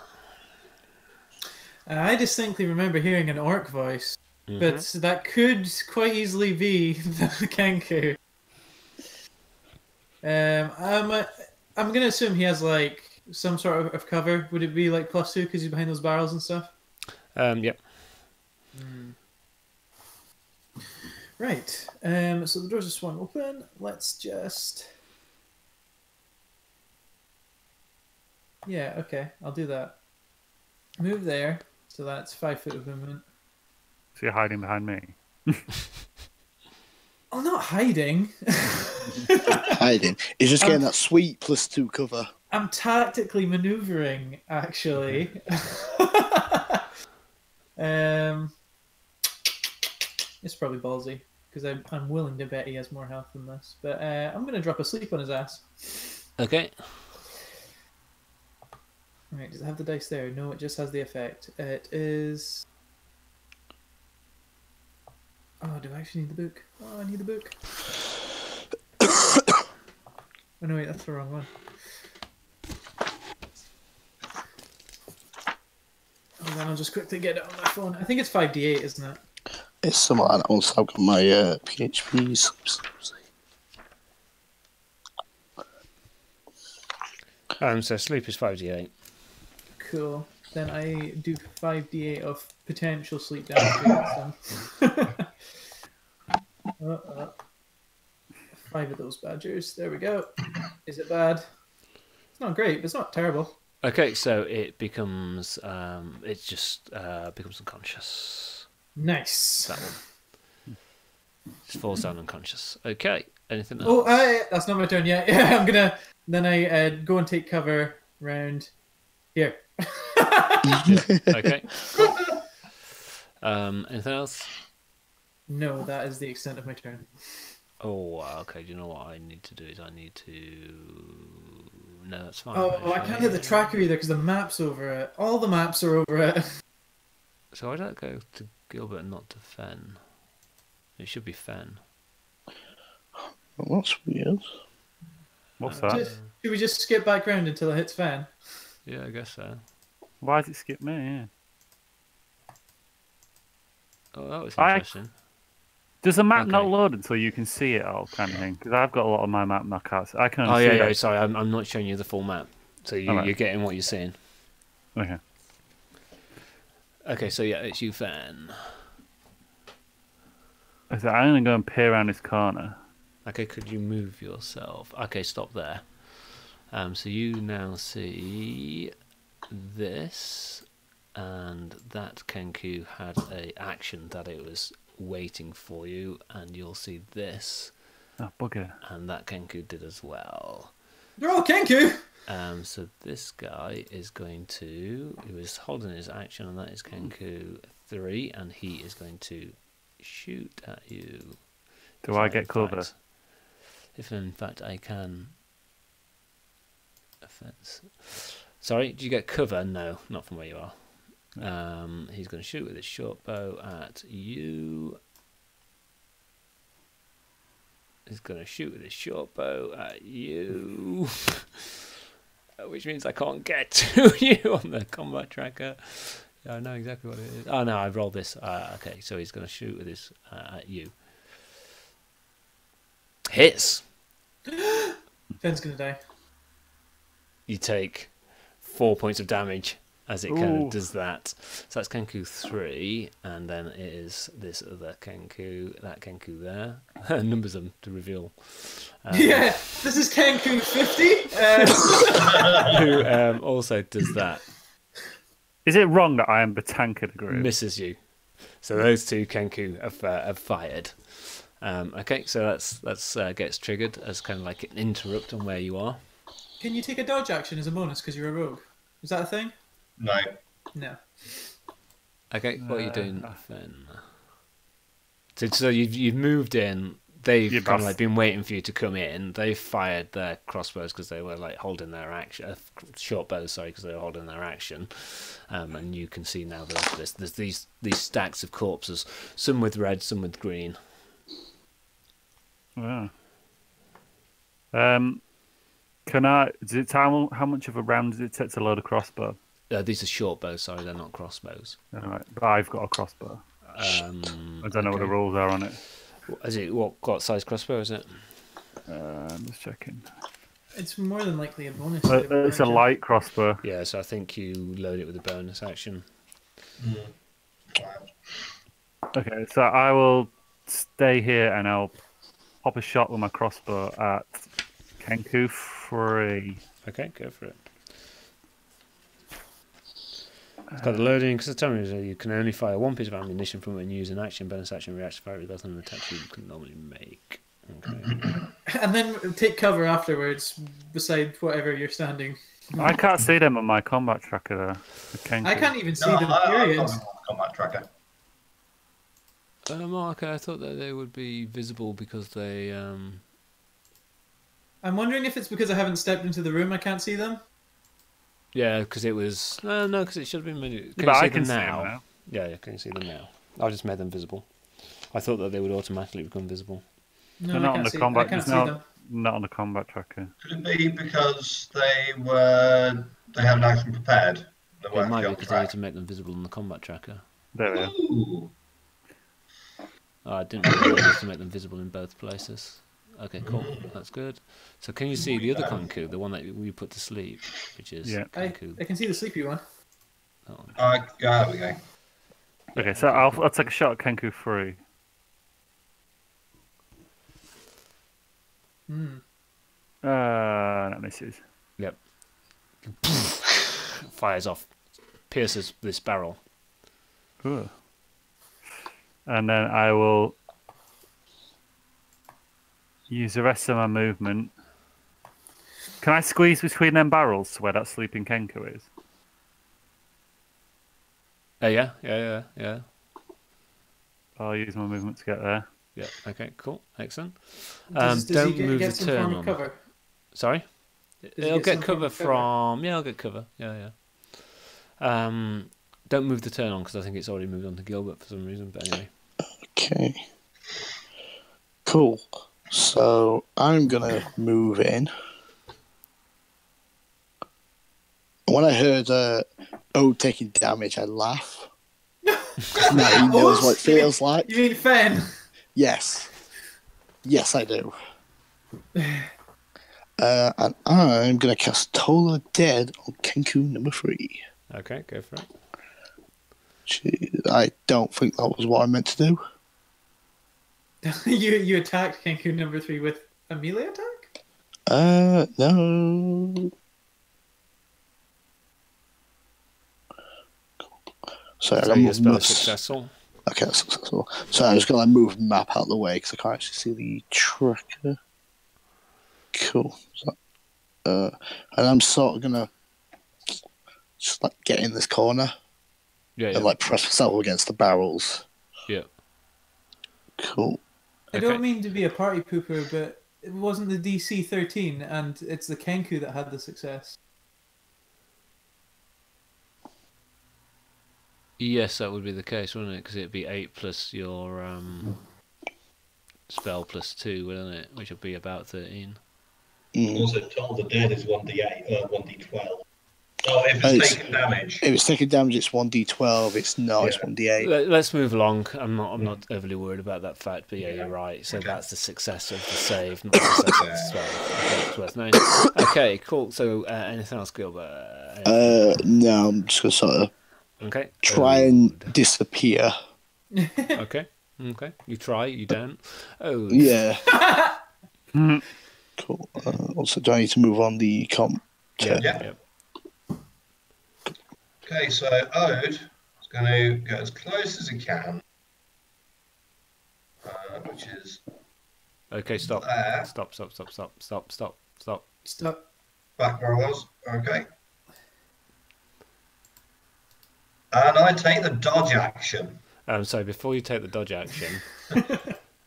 I distinctly remember hearing an orc voice, but that could quite easily be the Kenku. I'm gonna assume he has like some sort of cover. Would it be like +2 because he's behind those barrels and stuff? Yep. Right. So the doors are swung open. Let's just. Yeah. Okay. I'll do that. Move there. So that's 5 foot of movement. So you're hiding behind me. I'm not hiding. Hiding. He's just getting that sweet +2 cover. I'm tactically maneuvering, actually. It's probably ballsy because I'm willing to bet he has more health than this. But I'm going to drop a sleep on his ass. Okay. Right, does it have the dice there? No, it just has the effect. It is... Oh, do I actually need the book? Oh, I need the book. Oh, no, wait, that's the wrong one. Oh, then I'll just quickly get it on my phone. I think it's 5d8, isn't it? It's something like that. Also, I've got my PHP sleep. So sleep is 5d8. Cool. Then I do 5d8 of potential sleep damage. 5 of those badgers. There we go. Is it bad? It's not great, but it's not terrible. Okay, so it becomes it just becomes unconscious. Nice. That one just falls down unconscious. Okay, anything else? Oh, that's not my turn yet. Yeah, I'm gonna. Then I go and take cover round here. Okay. Anything else? No, that is the extent of my turn. Oh, okay. Do you know what I need to do? Is I need to. No, that's fine. Oh, I can't get the tracker either because the map's over it. All the maps are over it. So I don't go to Gilbert and not to Fen. It should be Fen. Well, that's weird. What's that? Should we just skip back round until it hits Fan? Yeah, I guess so. Why does it skip me? Yeah. Oh, that was interesting. Does the map not Okay. load until you can see it all, kind of thing? Because I've got a lot of my map and I can't see. I can Oh only see yeah, it. sorry, I'm not showing you the full map. So Alright. you're getting what you're seeing. Okay. Okay, so yeah, it's you, Fen. So I'm going to go and peer around this corner. Okay, could you move yourself? Okay, stop there. So you now see this, and that Kenku had a action that it was waiting for you, and you'll see this, Oh, bugger. and that Kenku did as well. They're all Kenku! So this guy is going to, he was holding his action, and that is Kenku 3, and he is going to shoot at you. Do I get cover? If in fact I can. Offense. Sorry, do you get cover? No, not from where you are. He's going to shoot with his short bow at you. He's going to shoot with his short bow at you. Which means I can't get to you on the combat tracker. Yeah, I know exactly what it is. Oh no, I've rolled this. Okay, so he's going to shoot with his at you. Hits. Fenn's gonna die. You take 4 points of damage as it kind Ooh. of does that. So that's Kenku 3, and then it is this other Kenku, that Kenku there. Numbers them to reveal. Yeah, this is Kenku 50. Who also does that. Is it wrong that I am the tank of the group? Misses you. So those two Kenku have fired. Okay, so that's gets triggered as kind of like an interrupt on where you are. Can you take a dodge action as a bonus because you're a rogue? Is that a thing? No. No. Okay, what are you doing, Finn? So you've moved in. They've You're kind of boss. like been waiting for you to come in. They fired their crossbows because they were like holding their action, short bows, sorry, because they were holding their action. And you can see now that there's these stacks of corpses, some with red, some with green. Yeah. Can I? Does it tell how much of a round does it take to load a crossbow? These are short bows, sorry, they're not crossbows. All right, but I've got a crossbow. I don't know what the rules are on it. Is it what size crossbow is it? I'm just checking. It's more than likely a bonus. It's a light crossbow. Yeah, so I think you load it with a bonus action. Okay, so I will stay here and I'll pop a shot with my crossbow at Kenku 3. Okay, go for it. It's got the loading, because the time is you can only fire one piece of ammunition from it and use an action, bonus action, reaction, fire regardless of an attack you can normally make. Okay. And then take cover afterwards beside whatever you're standing. I can't see them on my combat tracker though. The Kenku. I can't even see No, them, I've period. got them on the combat tracker. Mark, I thought that they would be visible because they. I'm wondering if it's because I haven't stepped into the room I can't see them. Yeah, because it was. No, because it should have been. Can But you see I can them see now? them now. Yeah, can you see them now? I've just made them visible. I thought that they would automatically become visible. No, They're I not on can't the see. I combat. can't It's see them. not on the combat tracker. Could it be because they had an action prepared? They It weren't might be on because I need track? to make them visible on the combat tracker. There we are. Ooh. Oh, I didn't realize to make them visible in both places. Okay, cool. That's good. So can you see the other Kenku, the one that we put to sleep, which is Yeah. Kenku? I can see the sleepy one. That one. There we go. Okay, so I'll take a shot at Kenku 3. That misses. Yep. Fires off, pierces this barrel. Ooh. And then I will use the rest of my movement. Can I squeeze between them barrels to where that sleeping Kenku is? Yeah. I'll use my movement to get there. Yeah. Okay. Cool. Excellent. Does Don't he move get the some turn form of on. cover? Sorry. he It'll get get some form cover of cover? from. Yeah, I'll get cover. Yeah. Don't move the turn on because I think it's already moved on to Gilbert for some reason. But anyway. Okay. Cool. So I'm gonna move in. When I heard taking damage, I laugh. Now he knows what it feels like. You mean Fen? Yes. Yes, I do. And I'm going to cast Total Dead on Kenku number 3. Okay, go for it. Jeez, I don't think that was what I meant to do. You attacked Kenku number 3 with a melee attack? No. Sorry, So your spell is successful. Okay, that's successful. So I'm just going to move map out of the way because I can't actually see the tracker. Cool. So, and I'm sort of going to just like get in this corner and like press myself against the barrels. Yeah. Cool. I don't mean to be a party pooper, but it wasn't the DC 13, and it's the Kenku that had the success. Yes, that would be the case, wouldn't it? Because it'd be 8 plus your spell plus 2, wouldn't it? Which would be about 13. Also, Toll the Dead is 1d8, 1d12. So if it's taking damage. If it's taking damage, it's 1d12. It's not. It's 1d8. Let's move along. I'm not overly worried about that fact, but yeah, you're right. So that's the success of the save, not the success of the spell. Okay, it's worth knowing. Okay, cool. So anything else, Gilbert? No, I'm just gonna sort of try and disappear. Okay. You try, you don't. Oh. Yeah. Cool. Also, do I need to move on the comp? Yeah. Okay, so Ode is going to get as close as he can, which is. Okay, stop. There. Stop. Back where I was. Okay. And I take the dodge action. So before you take the dodge action,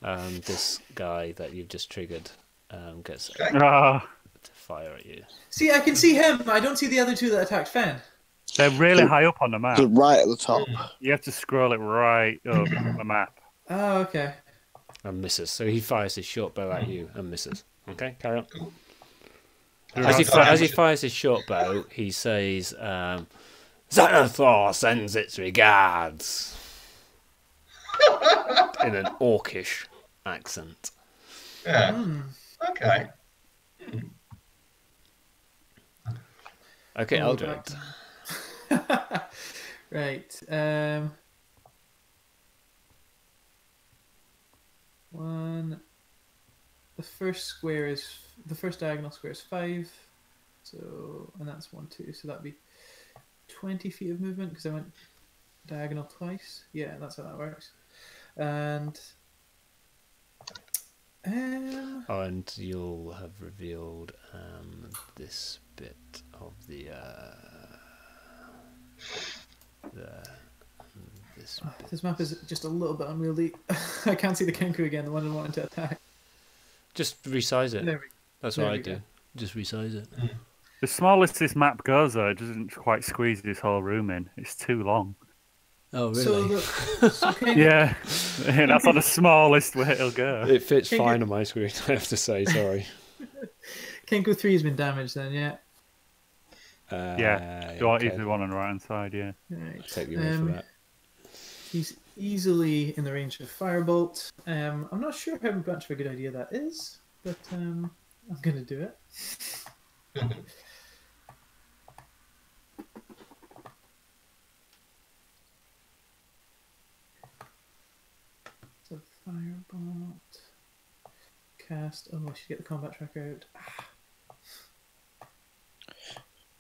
this guy that you've just triggered gets to fire at you. See, I can see him. I don't see the other two that attacked Fen. They're really high up on the map. Right at the top. You have to scroll it right up on the map. Oh, okay. And misses. So he fires his short bow at you and misses. Okay, carry on. Cool. As he fires his short bow, he says, Xanathar sends its regards. In an orcish accent. Yeah. Okay. Okay, Eldred. Right. One. The first diagonal square is 5. So, and that's 1, 2. So that'd be 20 feet of movement because I went diagonal twice. Yeah, that's how that works. And and you'll have revealed this bit of this map is just a little bit unwieldy. I can't see the Kenku again, the one I wanted to attack. Just resize it. That's what I do. Go. Just resize it. The smallest this map goes, though, it doesn't quite squeeze this whole room in. It's too long. Oh, really? Yeah, that's on the smallest way it'll go. It fits fine on my screen, I have to say, sorry. Kenku 3 has been damaged then, yeah. Yeah, you want either one on the right hand side, yeah. Right. Take your word for that. He's easily in the range of Firebolt. I'm not sure how much of a good idea that is, but I'm going to do it. So Firebolt. Cast. Oh, I should get the combat tracker out.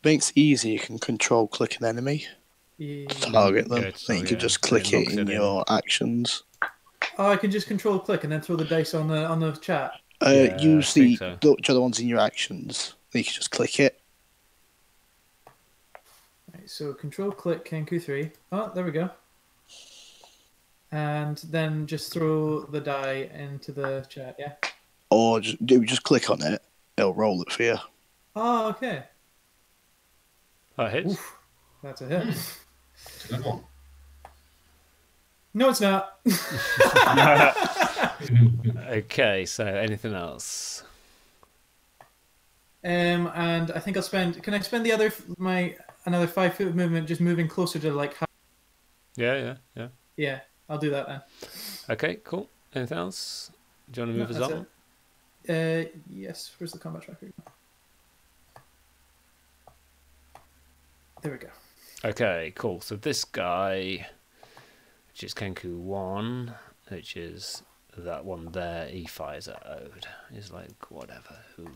Makes easy. You can control click an enemy. Yeah. Target them. Then you can just click it in it your actions. Oh, I can just control click and then throw the dice on the chat. Use the other ones in your actions. Then you can just click it. Right, so control click Kenku 3. Oh, there we go. And then just throw the die into the chat, yeah? Or just click on it. It'll roll it for you. Oh, okay. Oh, it hits? Oof, that's a hit. It's a good one. No, it's not. Okay, so anything else? And I think I'll spend. Can I spend another 5 foot of movement, just moving closer to like? Yeah. Yeah, I'll do that then. Okay, cool. Anything else? Do you want to move us on? Yes. Where's the combat tracker? There we go. Okay, cool. So this guy, which is Kenku 1, which is that one there, he fires at Ode. He's like, whatever, who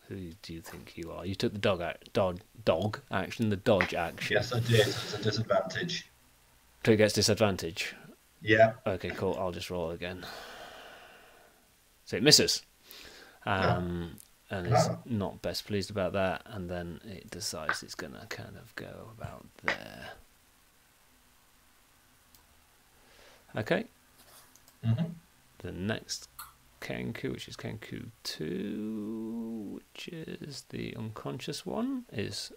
do you think you are? You took the dodge action, the dodge action. Yes, I did. It's a disadvantage. So it gets disadvantage. Yeah. Okay, cool. I'll just roll again. So it misses. And it's not best pleased about that, and then it decides it's going to kind of go about there. Okay. Mm-hmm. The next Kenku, which is Kenku 2, which is the unconscious one, is...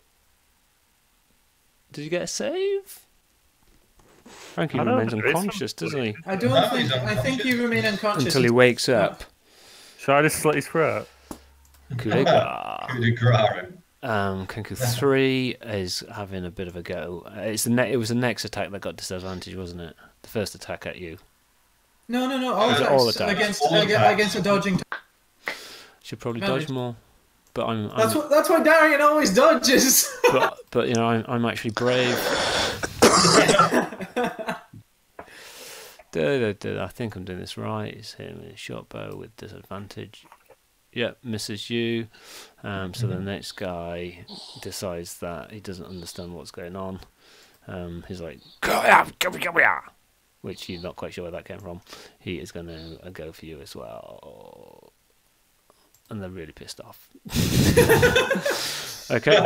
Did you get a save? Frankie remains unconscious, doesn't he? I don't think. I think you remain unconscious Until he wakes up. Shall I just slit his throat? Coup de grace. Coup de grace. Kenku 3 is having a bit of a go. It was the next attack that got disadvantage, wasn't it? The first attack at you. No. All attacks. Against a dodging. Should probably dodge more, but I'm That's why Darian always dodges. but you know I'm actually brave. I think I'm doing this right. It's him with a short bow with disadvantage. Yep, misses you. So the next guy decides that he doesn't understand what's going on. He's like, come here, which you're not quite sure where that came from. He is going to go for you as well. And they're really pissed off. Okay.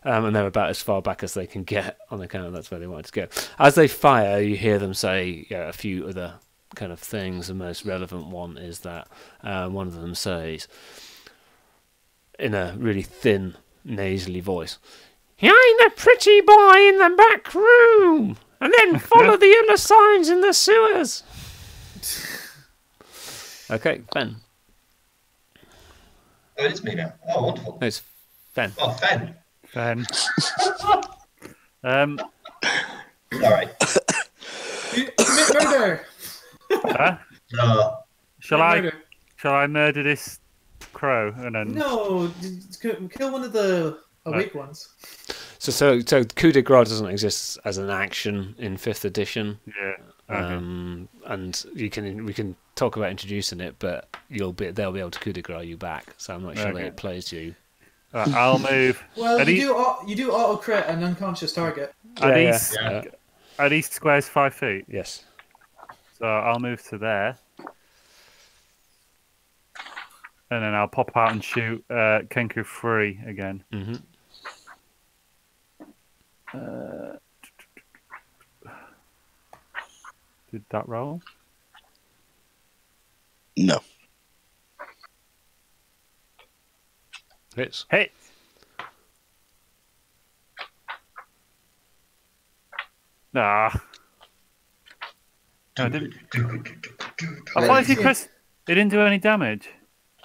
And they're about as far back as they can get on account of that's where they wanted to go. As they fire, you hear them say a few other kind of things. The most relevant one is that one of them says, in a really thin, nasally voice, "I'm the pretty boy in the back room, and then follow the other signs in the sewers." Okay, Ben. Oh, it's me now. Oh, wonderful. No, it's Ben. Oh, Fen. Ben. Sorry. Commit murder. Huh? Shall I murder this crow and then? No, kill one of the awake ones. So coup de grace doesn't exist as an action in 5th edition. Yeah. Okay. And we can talk about introducing it, but they'll be able to coup de grace you back. So I'm not sure that it plays you. I'll move. Well, you do auto crit an unconscious target. Are these squares 5 feet? Yes. So I'll move to there, and then I'll pop out and shoot Kenku 3 again. Mm-hmm. Did that roll? No. Hits. Hit. Nah. No, I didn't. I thought if you pressed, it didn't do any damage.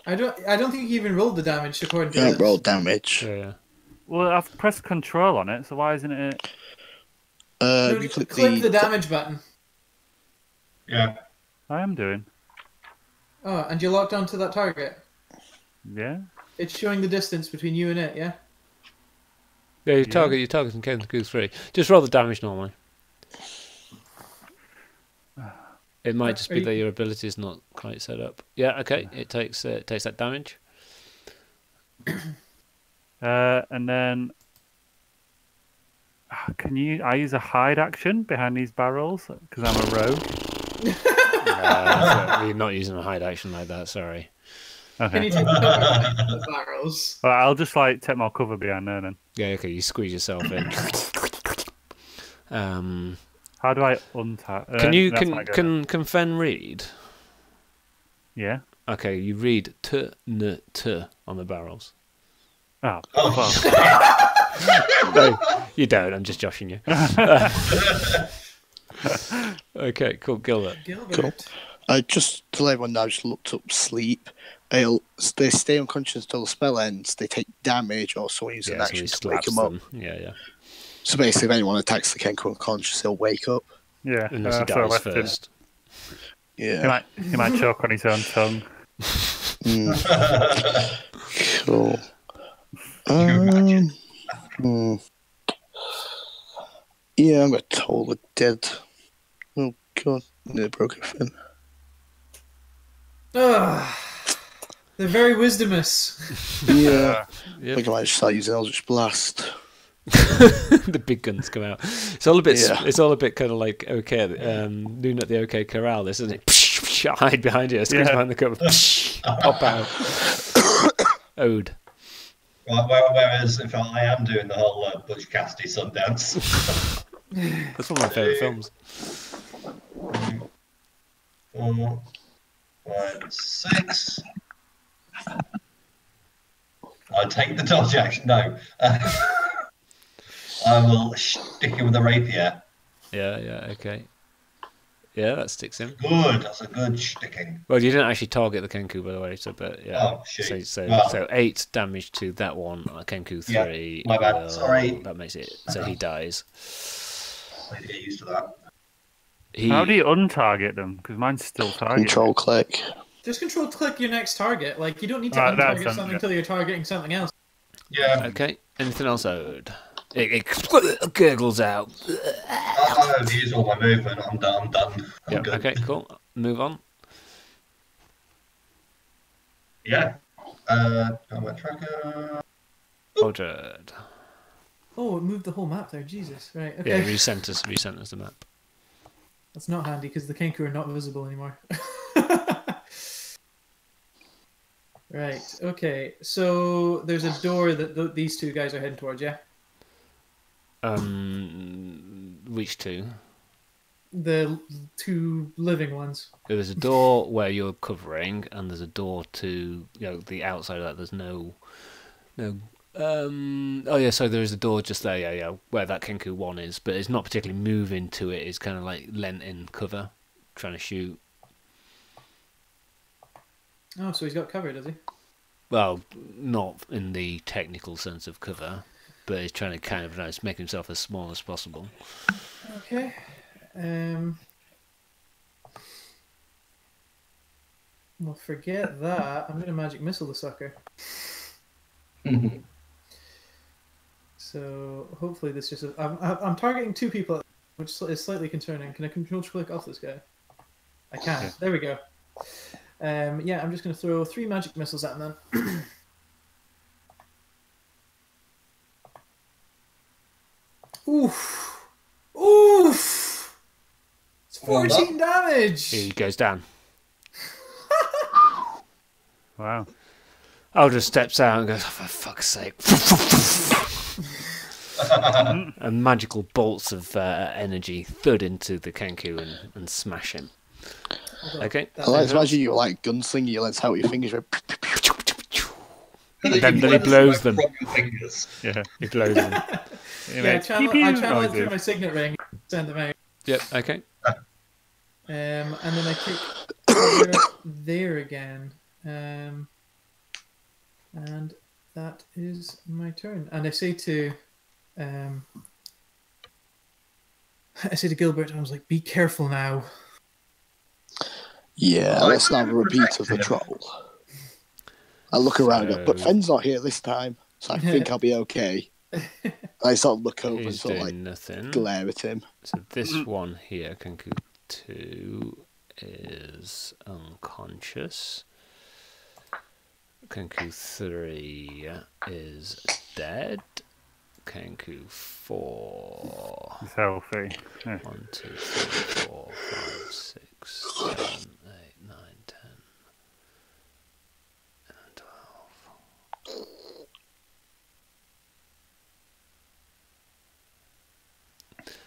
I don't think you even rolled the damage according to You don't this. roll damage. Yeah. Well, I've pressed control on it, so why isn't it? No, You click the damage button. Yeah. I am doing. Oh, and you locked onto that target. Yeah. It's showing the distance between you and it, yeah? Yeah, your targeting Kenku 3. Just roll the damage normally. It might just be that your ability is not quite set up. Yeah, okay. It takes that damage. And then I use a hide action behind these barrels because I'm a rogue? You're not using a hide action like that. Sorry. Can Okay. you take the cover behind the barrels? Well, I'll just take more cover behind there then. Yeah, okay. You squeeze yourself in. How do I untap? Can Fen read? Yeah. Okay, you read t on the barrels. Oh. No, you don't. I'm just joshing you. Okay, cool. Gilbert. Cool. Just to let everyone know, I just looked up sleep. They stay unconscious until the spell ends. They take damage, or someone uses an action to wake them up. Yeah. So basically, if anyone attacks the Kenku unconscious, he'll wake up. Yeah. Unless he dies first. Yeah. He might choke on his own tongue. Cool. Oh god, nearly broke a fin. Ugh. They're very wisdomous. Yeah. Yep. I think I might start using Eldritch Blast. The big guns come out. It's all a bit. Yeah. It's all a bit kind of like Noon at the OK Corral. This isn't it? Hide behind you. Squeeze behind the cover. Pop out. Ode. Right, whereas if I am doing the whole Butch Cassidy Sundance. That's one of my favourite films. 4, 5, 6. I'll take the dodge action. No. I will stick him with a rapier. Yeah, okay. Yeah, that sticks in. Good, that's a good sticking. Well, you didn't actually target the Kenku, by the way, so but yeah. Oh, shit. So 8 damage to that one, Kenku 3. Yeah, my bad, sorry. That makes it so he dies. I need to get used to that. How do you untarget them? Because mine's still targeted. Control click. Just control click your next target. Like, you don't need to Right, that's untarget done, something yeah. until you're targeting something else. Yeah, Okay. Anything else, Ode? It gurgles out. I've used all my movement. I'm done. I'm good. Okay, cool. Move on. Yeah. Combat tracker. Ordered. Oh, it moved the whole map there. Jesus. Right. Yeah, Okay. resent us the map. That's not handy because the Kenku are not visible anymore. Right. Okay. So there's a door that these two guys are heading towards. Yeah. Which two? The two living ones. There's a door where you're covering, and there's a door to the outside of that. There's no. Oh yeah, so there is a door just there. Yeah, where that Kenku one is, but it's not particularly moving to it. It's kind of like lent in cover, trying to shoot. Oh, so he's got cover, does he? Well, not in the technical sense of cover, but he's trying to kind of make himself as small as possible. Okay. Well, forget that. I'm going to magic missile the sucker. So hopefully this just... I'm targeting 2 people, which is slightly concerning. Can I control click off this guy? I can. Yeah. There we go. Yeah, I'm just going to throw 3 magic missiles at him then. Oof! Oof! It's 14 damage! He goes down. Wow. Alder steps out and goes, oh, for fuck's sake. And magical bolts of energy thud into the Kenku and smash him. Okay. I like to imagine you like gunslinger, you let out your fingers. Then he blows them. From your fingers. Yeah, he blows them. I channel it through my signet ring, send them out. Yep, okay. And then I kick there again. And that is my turn. And I say to Gilbert, I was like, be careful now. Yeah, let's have a repeat of the troll. I look around and go, but Fenn's not here this time, so I think I'll be okay. I sort of look over and He's sort of doing like nothing. glare at him. So this one here, Kenku 2, is unconscious. Kenku 3 is dead. Kenku 4. He's healthy. Yeah. 1, 2, 3, 4, 5, 6, 7, 8, 9, 10, 11, 12.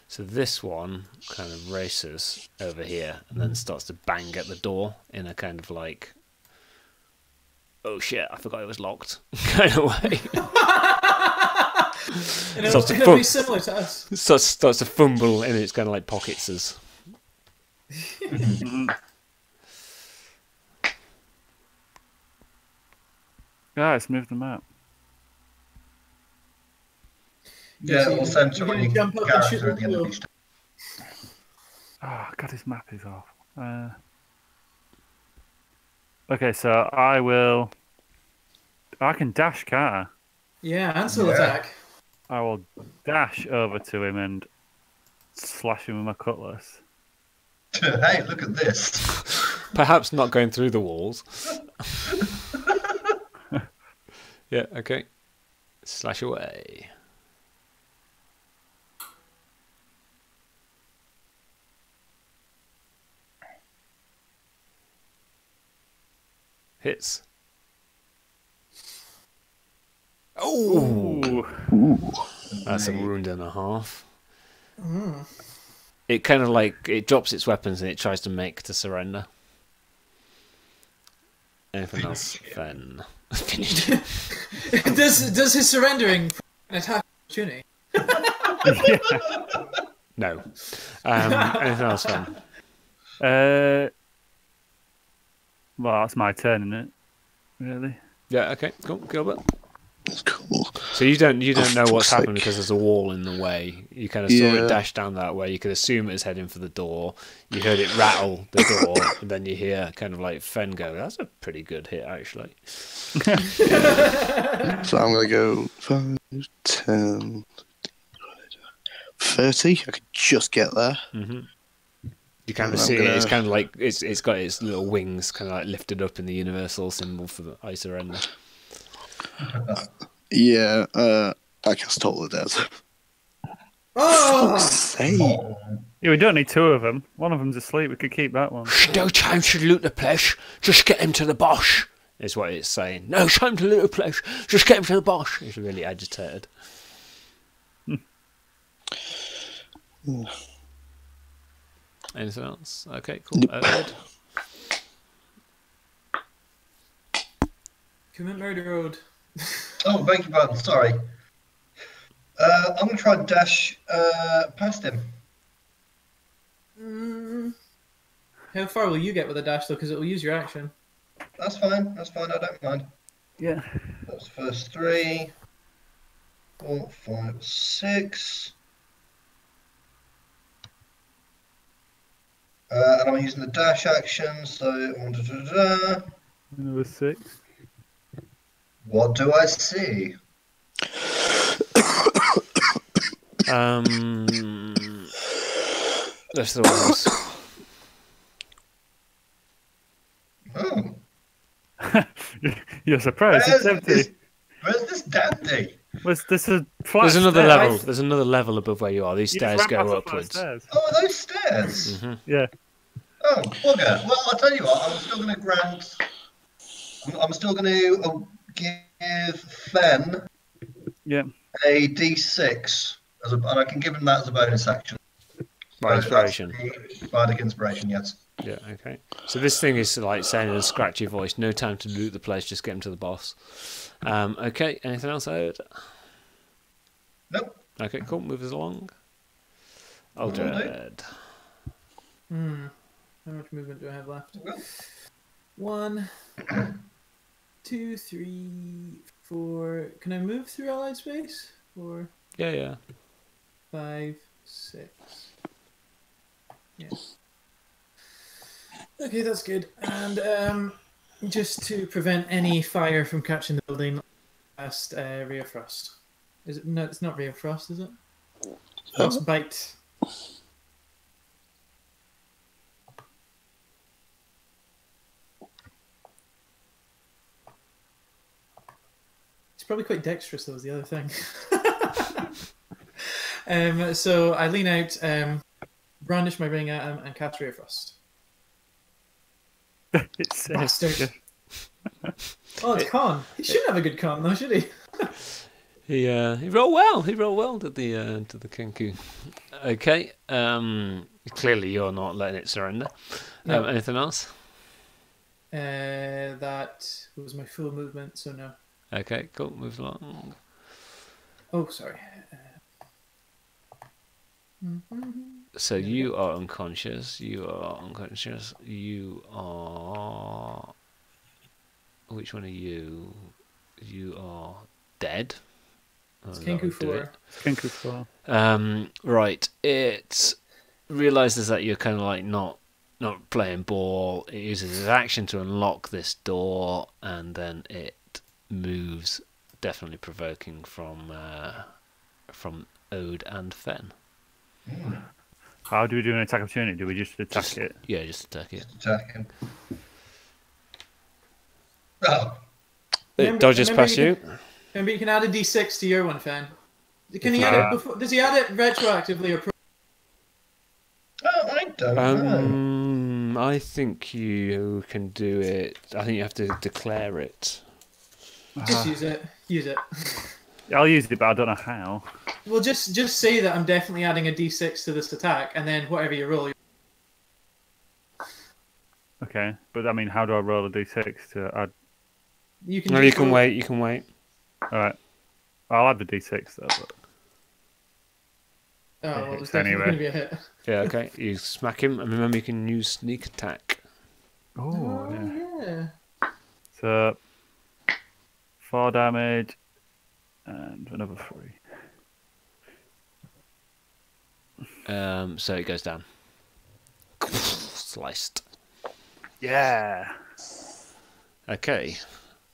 So this one kind of races over here and then starts to bang at the door in a kind of like, oh shit, I forgot it was locked kind of way. It'll be similar to us. Starts to fumble in its kind of like pockets as. Guys, move the map. Yeah, we'll send You're to gonna any jump up and shoot character at the end of them each. Oh, God, his map is off. Okay, so I can dash, can't I? Yeah, and still Yeah. attack. I will dash over to him and slash him with my cutlass. Hey, look at this. Perhaps not going through the walls. Yeah, okay. Slash away. Hits. Oh! That's a wound and a half. It kind of like, it drops its weapons and it tries to make to surrender. Anything else? Then finish him. Does his surrendering an attack opportunity? No. Anything else, then? Well, that's my turn, isn't it? Really? Yeah. Okay. Cool. Gilbert. That's cool. So you don't know what's fuck's happened sake. because there's a wall in the way. You kind of saw Yeah. it dash down that way. You could assume it was heading for the door. You heard it rattle the door, and then you hear kind of like Fen go, "That's a pretty good hit, actually." So I'm going to go 5, 10, 30. I could just get there. Mm-hmm. You kind of I'm see it. It's gonna- kind of like it's got its little wings kind of like lifted up in the universal symbol for the I surrender. Yeah, I cast Toll the Dead. Oh! Say. Yeah, we don't need two of them. One of them's asleep. We could keep that one. No time to loot the place. Just get him to the boss. Is what it's saying. No time to loot the place. Just get him to the boss. It's really agitated. Anything else? Okay, cool. Nope. Ed? Commit murder road. Oh, beg your pardon. Sorry. I'm going to try and dash past him. How far will you get with a dash though? Because it will use your action. That's fine. That's fine. I don't mind. Yeah. That's the first 3, 4, 5, 6. And I'm using the dash action, so Another 6. what do I see? That's the ones. Oh, You're surprised. It's empty. Where's this dandy? Was this a flat There's another stairs? level. There's another level above where you are. These You just stairs ran past go the flat upwards. stairs. Oh, are those stairs? Yeah. Oh, bugger. Well, I'll tell you what, I'm still going to grant. I'm still going to give Fen Yeah. a D6, and I can give him that as a bonus action. By inspiration. That's the Bardic Inspiration, yes. Yeah, okay. So this thing is like saying in a scratchy voice, no time to loot the place, just get him to the boss. Okay, anything else I heard? Nope. Okay, cool, move us along. Aldred. How much movement do I have left? 1, 2, 3, 4. Can I move through allied space? 4, Yeah. 5, 6. Yes. Okay, that's good. And just to prevent any fire from catching the building, cast Ray of Frost. Is it? No, it's not Ray of Frost, is it? Frostbite. It's probably quite dexterous, though, is the other thing. So I lean out, brandish my ring at him, and cast Ray of Frost. It's Bastard. Oh, it's con. He shouldn't have a good con, though, should he? He rolled well. He rolled well to the Kenku. Okay. Clearly you're not letting it surrender. No. Anything else? That was my full movement, so no. Okay, cool. Move along. Oh, sorry. So you are unconscious. You are unconscious. You are. Which one are you? You are dead. It's That Kenku would do 4. it. Kenku 4. Right. It realizes that you're kind of like not playing ball. It uses its action to unlock this door, and then it moves, definitely provoking from Ode and Fen. How do we do an attack opportunity? Do we just attack it? Yeah, just attack it. Attacking. Oh, It dodges past you. Remember, you can add a d6 to your one, Fan. Can he add it before? Does he add it retroactively or? I don't know. I think you can do it. I think you have to declare it. Just use it. Use it. I'll use it, but I don't know how. Well, just say that I'm definitely adding a d6 to this attack, and then whatever you roll. Okay, but I mean, how do I roll a d6 to add? You can. No, you can wait. You can wait. All right, I'll add the d6 though. But... Oh, well, it's Hits definitely anyway. going to be a hit. Yeah, okay. You smack him, and remember you can use sneak attack. Oh, yeah. Yeah. So 4 damage and another 3. So it goes down. Sliced. Yeah. Okay.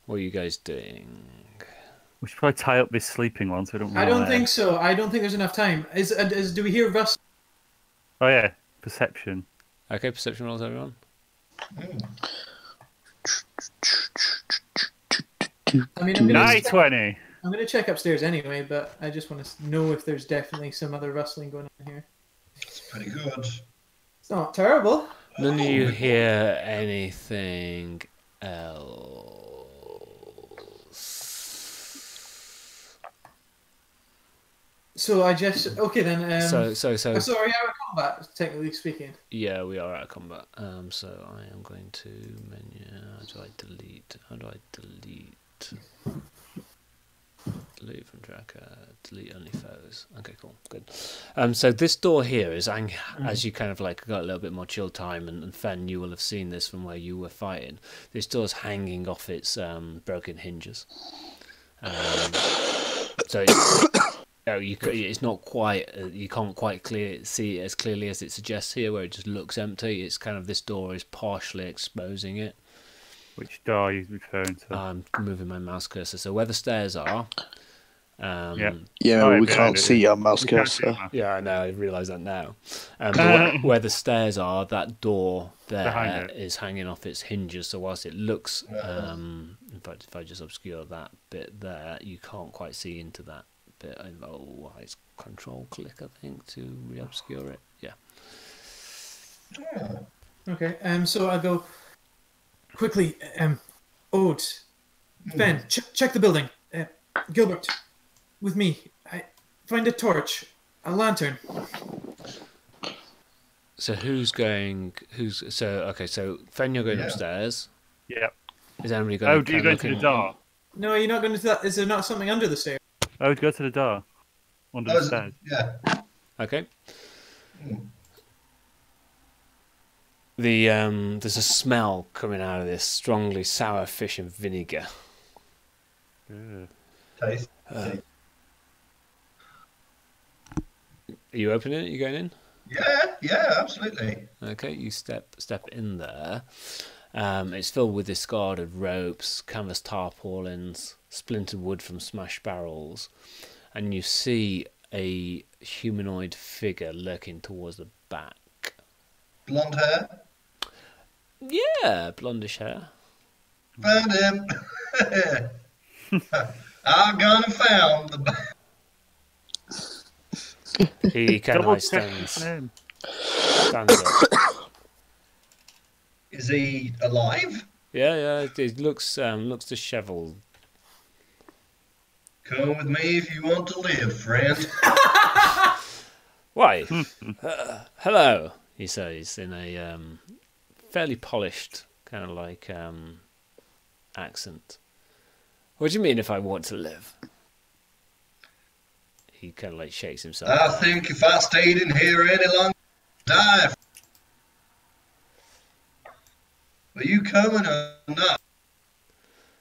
What are you guys doing? We should probably tie up this sleeping one so I don't. I don't think so. I don't think there's enough time. Do we hear Russ? Oh yeah, perception. Okay, perception rolls, everyone. I mean, I'm gonna 20. I'm going to check upstairs anyway, but I just want to know if there's definitely some other rustling going on here. It's pretty good. It's not terrible. None of you hear anything else. So I just okay then. So so are we out of combat, technically speaking? yeah, we are out of combat. So I am going to menu. How do I delete? How do I delete? Delete from tracker. Delete only foes. Okay, cool, good. So this door here is, as you kind of like got a little bit more chill time, and Fen, you will have seen this from where you were fighting. This door's hanging off its broken hinges. So it's not quite. You can't quite see it as clearly as it suggests here, where it just looks empty. It's kind of this door is partially exposing it. Which door are you referring to? I'm moving my mouse cursor. So where the stairs are. Yeah, Oh, we yeah, can't it see is. your mouse You can't see cursor. it. Yeah, I know. I realise that now. But where the stairs are, that door there Behind it. is hanging off its hinges. So whilst it looks, in fact, if I just obscure that bit there, you can't quite see into that bit. Oh, it's control click, I think, to re-obscure it. Yeah. Okay. So I go quickly. Ode, Ben, check the building. Gilbert, with me. Find a torch, a lantern. So okay, so Fen, you're going upstairs. Yep. Is anybody going? Oh, do you go to the door? No, you're not going to that. Is there not something under the stairs? Oh, go to the door. Under the stairs. Yeah. Okay. There's a smell coming out of this strongly sour fish and vinegar. Taste. Are you opening it? You going in? Yeah, absolutely. Okay, you step in there. It's filled with discarded ropes, canvas tarpaulins, splintered wood from smashed barrels, and you see a humanoid figure lurking towards the back. Blonde hair. Yeah, blondish hair. Found him. I gone and found the. He kind of like stands up. Is he alive? Yeah, it looks dishevelled. Come with me if you want to live, friend. Why? Hello, he says in a fairly polished kind of like accent. What do you mean if I want to live? He kind of like shakes himself. I think if I stayed in here any longer, I'd die. Are you coming or not?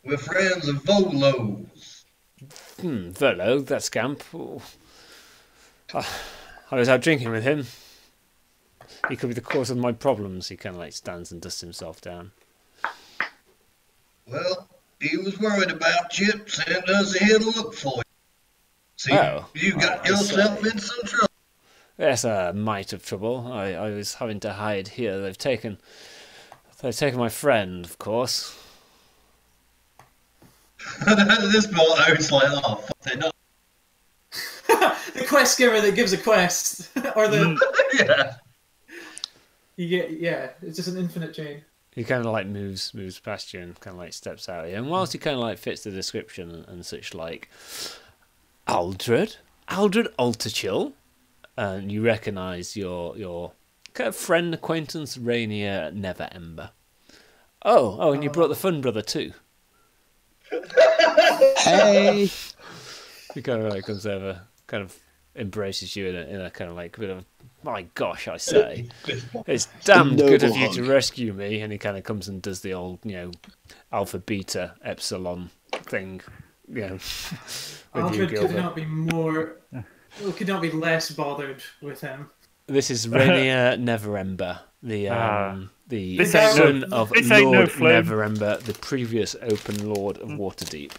We're friends of Volo's. Volo, that scamp. Oh. I was out drinking with him. He could be the cause of my problems. He kind of like stands and dusts himself down. Well, he was worried about you, sent us here to look for you. See, Oh. you got I yourself see. in some trouble. Yes, a mite of trouble. I was having to hide here. They've taken my friend, of course. This brought out, it's like, oh, fuck, they're not. The quest giver that gives a quest, or the Yeah. you get it's just an infinite chain. He kind of like moves past you and kind of like steps out here. And whilst he kind of like fits the description and such like, Aldred Alterchill, and you recognise your kind of friend acquaintance Rainier Neverember. Oh, and you brought the fun brother too. Hey! He kind of like comes over, kind of embraces you in a kind of like bit of, my gosh, I say, it's damned good of you to rescue me. And he kind of comes and does the old, alpha, beta, epsilon thing, Aldred could not be less bothered with him. This is Rainier Neverember, the This son of this ain't Lord no Floon. Neverember, the previous open lord of Waterdeep.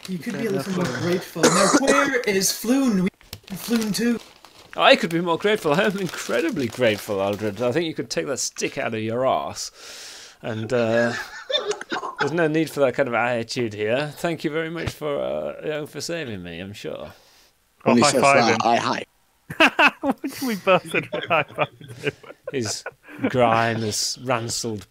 You could be a little more grateful. Now, where is Floon? Floon too. I could be more grateful. I am incredibly grateful, Aldred. I think you could take that stick out of your arse. And there's no need for that kind of attitude here. Thank you very much for saving me, I'm sure. When he high says five that, him. I high. We both said high five him. His grime is rancid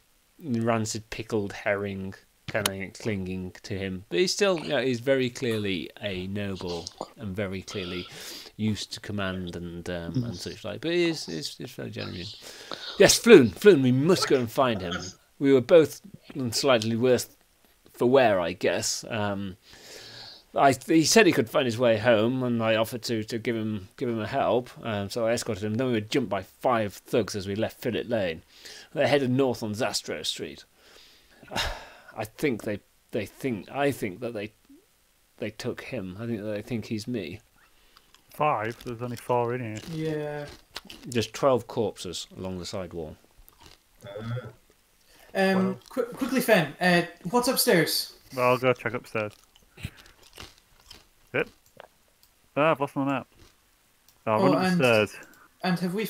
pickled herring kind of clinging to him. But he's still, he's very clearly a noble and very clearly used to command and such like. But he's very genuine. Yes, Floon, we must go and find him. We were both slightly worse for wear, I guess. He said he could find his way home, and I offered to give him a help. So I escorted him. Then we were jumped by 5 thugs as we left Fillet Lane. They headed north on Zastro Street. I think that they took him. I think that they think he's me. 5? There's only 4 in here. Yeah. Just 12 corpses along the side wall. Quickly, Fen. What's upstairs? Well, I'll go check upstairs. Yep. I've lost my map. I'll run upstairs. And have we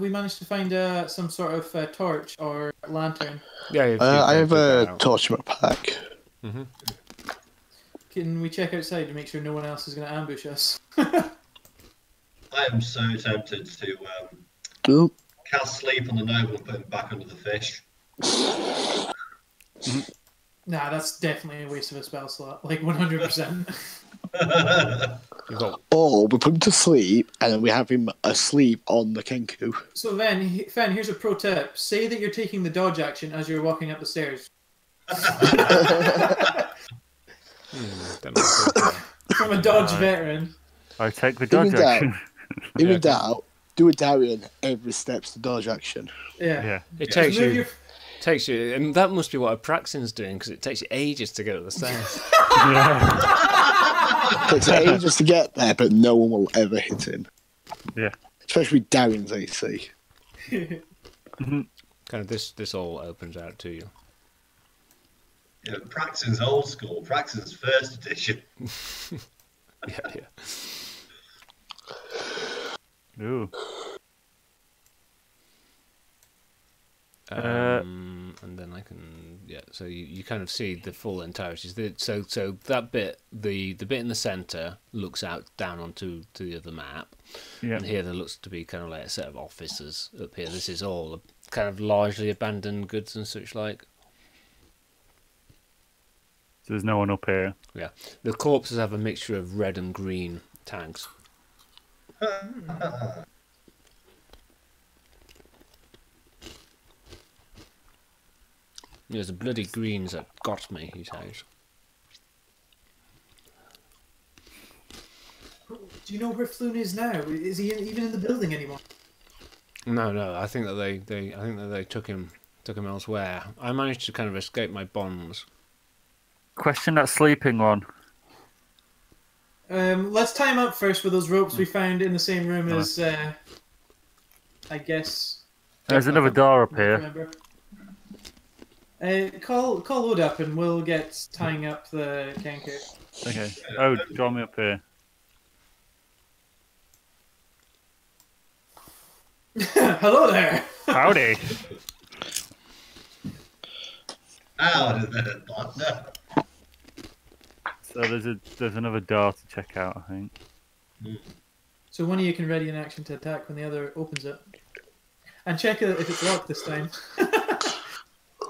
managed to find some sort of torch or lantern? Yeah, I have a torch in my pack. Mm-hmm. Can we check outside to make sure no one else is going to ambush us? I am so tempted to cast sleep on the noble and put him back under the fish. Nah, that's definitely a waste of a spell slot. Like 100%. Or we put him to sleep and then we have him asleep on the Kenku. So then, Fen, here's a pro tip. Say that you're taking the dodge action as you're walking up the stairs. From a dodge veteran. I take the dodge action. In doubt, do a Darian every step's the dodge action. Yeah. It takes you, and that must be what a Praxin's doing, because it takes you ages to get up the stairs. It takes ages to get there, but no one will ever hit him. Yeah. Especially Darian's AC. Kind of this all opens out to you. Yeah, Praxton's old school. Praxton's first edition. Yeah. Ooh. And then I can, so you kind of see the full entirety. So that bit, the bit in the centre looks out down onto the other map. Yeah. And here there looks to be kind of like a set of offices up here. This is all kind of largely abandoned goods and such like. So there's no one up here. Yeah. The corpses have a mixture of red and green tags. It was the bloody greens that got me, he says. Do you know where Floon is now? Is he even in the building anymore? No. I think that they took him elsewhere. I managed to kind of escape my bonds. Question that sleeping one. Let's tie him up first with those ropes we found in the same room as, I guess. There's another door up I here. remember. Call Wood up and we'll get tying up the Kenku. Okay. Oh, draw me up here. Hello there. Howdy. Out of there, partner. So there's another door to check out, I think. So one of you can ready an action to attack when the other opens it. And check if it's locked this time.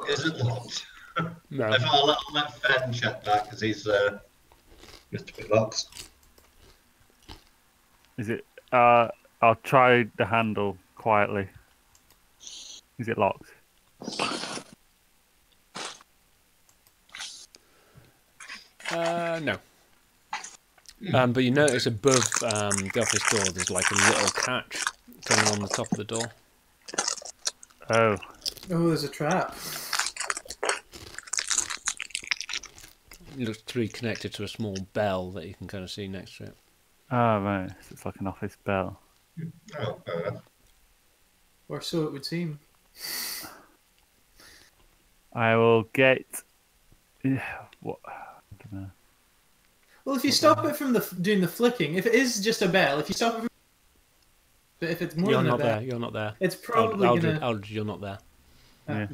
Is it locked? No. If I'll let Fenn check that because he's Mr. Picklocks. Is it? I'll try the handle quietly. Is it locked? No. But you notice above the office door there's like a little catch turning on the top of the door. Oh. Oh, there's a trap. It looks to be connected to a small bell that you can kind of see next to it. Oh, right. So it's like an office bell. Oh, fair enough. Or so it would seem. I will get. What? I don't know. Well, if you stop it from doing the flicking, if it is just a bell, if you stop it from... But if it's more You're than not a bell, there. You're not there. it's probably Aldred, gonna... Aldred, you're not there. Yeah.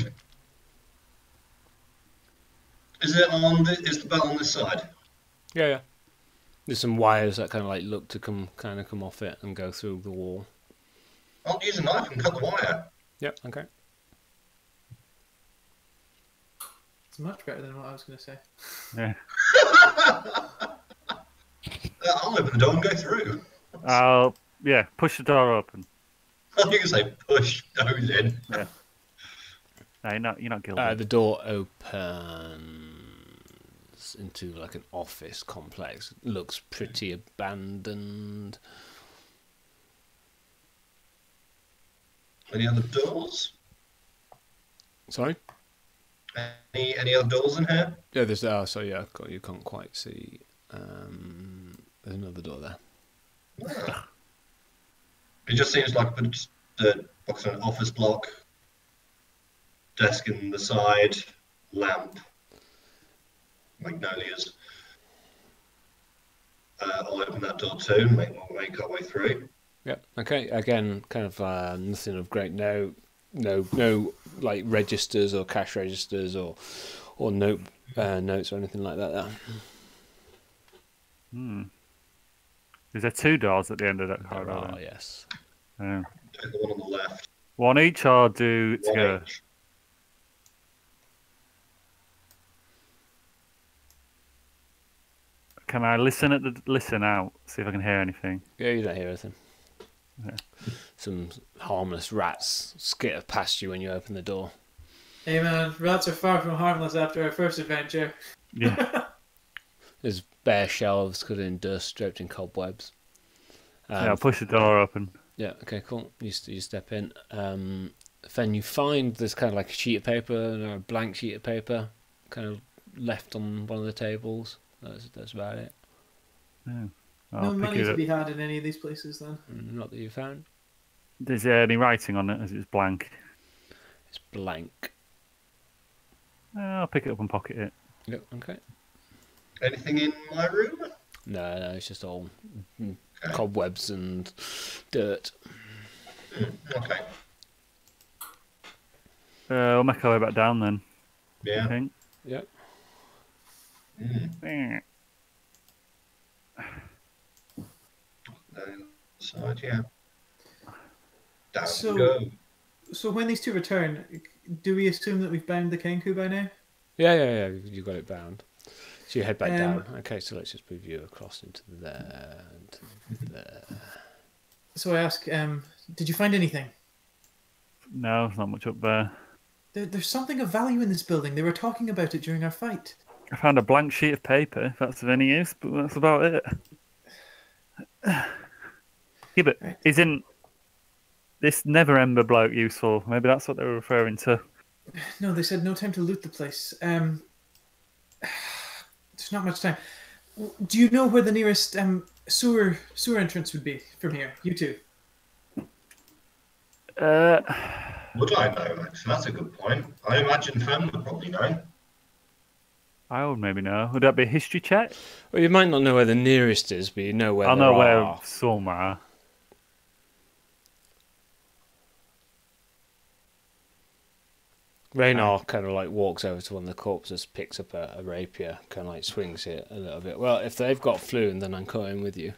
Is the bell on this side? Yeah, yeah. There's some wires that kind of like look to come off it and go through the wall. I'll use a knife and cut the wire. Yep. Okay. It's much better than what I was going to say. Yeah. I'll open the door and go through. I'll push the door open. I think you say push those in. Yeah. No, you're not guilty. The door opens into like an office complex. It looks pretty abandoned. Any other doors? Sorry? Any other doors in here? Yeah, there's you can't quite see. There's another door there. Ah. It just seems like the box on an office block, desk in the side, lamp, magnolias. I'll open that door too and make our way through. Yep. Okay. Again, kind of nothing of great note. No, like registers or cash registers or notes or anything like that. Is there two doors at the end of that corridor? Oh, then? yes. Take the one on the left. One each or do One together? each. Can I listen out, see if I can hear anything? Yeah, you don't hear anything. Okay. Some harmless rats skitter past you when you open the door. Hey man, rats are far from harmless after our first adventure. Yeah. There's bare shelves covered in dust, draped in cobwebs. Yeah, I'll push the door open. Yeah, okay, cool. You step in. Then you find there's kind of like a sheet of paper, a blank sheet of paper, kind of left on one of the tables. That's about it. Yeah. No I'll pick money it to up. be had in any of these places then. Not that you found. Is there any writing on it? As it's blank. It's blank. I'll pick it up and pocket it. Yep, okay. Anything in my room? No, it's just all cobwebs and dirt. Okay. We'll make our way back down then. I Yeah. think. Yep. Side, yeah. Down So- we go. So when these two return, do we assume that we've bound the Kenku by now? Yeah. You got it bound. So you head back down. Um, Okay, so let's just move you across into there. So I ask, did you find anything? No, there's not much up there. There's something of value in this building. They were talking about it during our fight. I found a blank sheet of paper, if that's of any use, but that's about it. Yeah, but Right. isn't this Never Ember bloke useful? Maybe that's what they were referring to. No, they said no time to loot the place. There's not much time. Do you know where the nearest sewer entrance would be from here? You two. Would I know, actually? That's a good point. I imagine Fenn would probably know. I would maybe know. Would that be a history check? Well, you might not know where the nearest is, but you know where I'll there know where are. some are. Raynar kind of like walks over to one of the corpses, picks up a rapier, kind of like swings it a little bit. Well, if they've got Floon, then I'm coming with you.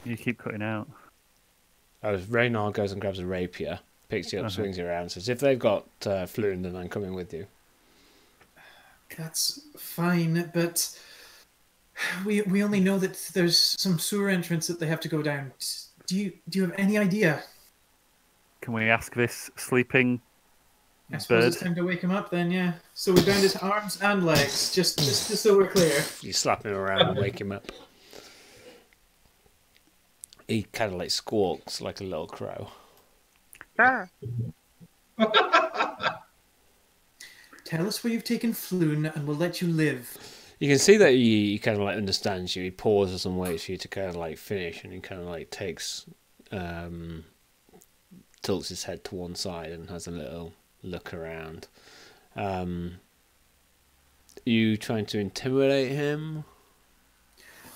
You keep cutting out. Raynar goes and grabs a rapier, picks it up, swings it around, says, if they've got Floon, then I'm coming with you. That's fine, but we only know that there's some sewer entrance that they have to go down. Do you have any idea? Can we ask this sleeping I suppose bird? it's time to wake him up then, yeah. So we bound his arms and legs, just so we're clear. You slap him around and wake him up. He kind of like squawks like a little crow. Tell us where you've taken Floon and we'll let you live. You can see that he kind of like understands you. He pauses and waits for you to kind of like finish, and he kind of like tilts his head to one side and has a little look around. You trying to intimidate him?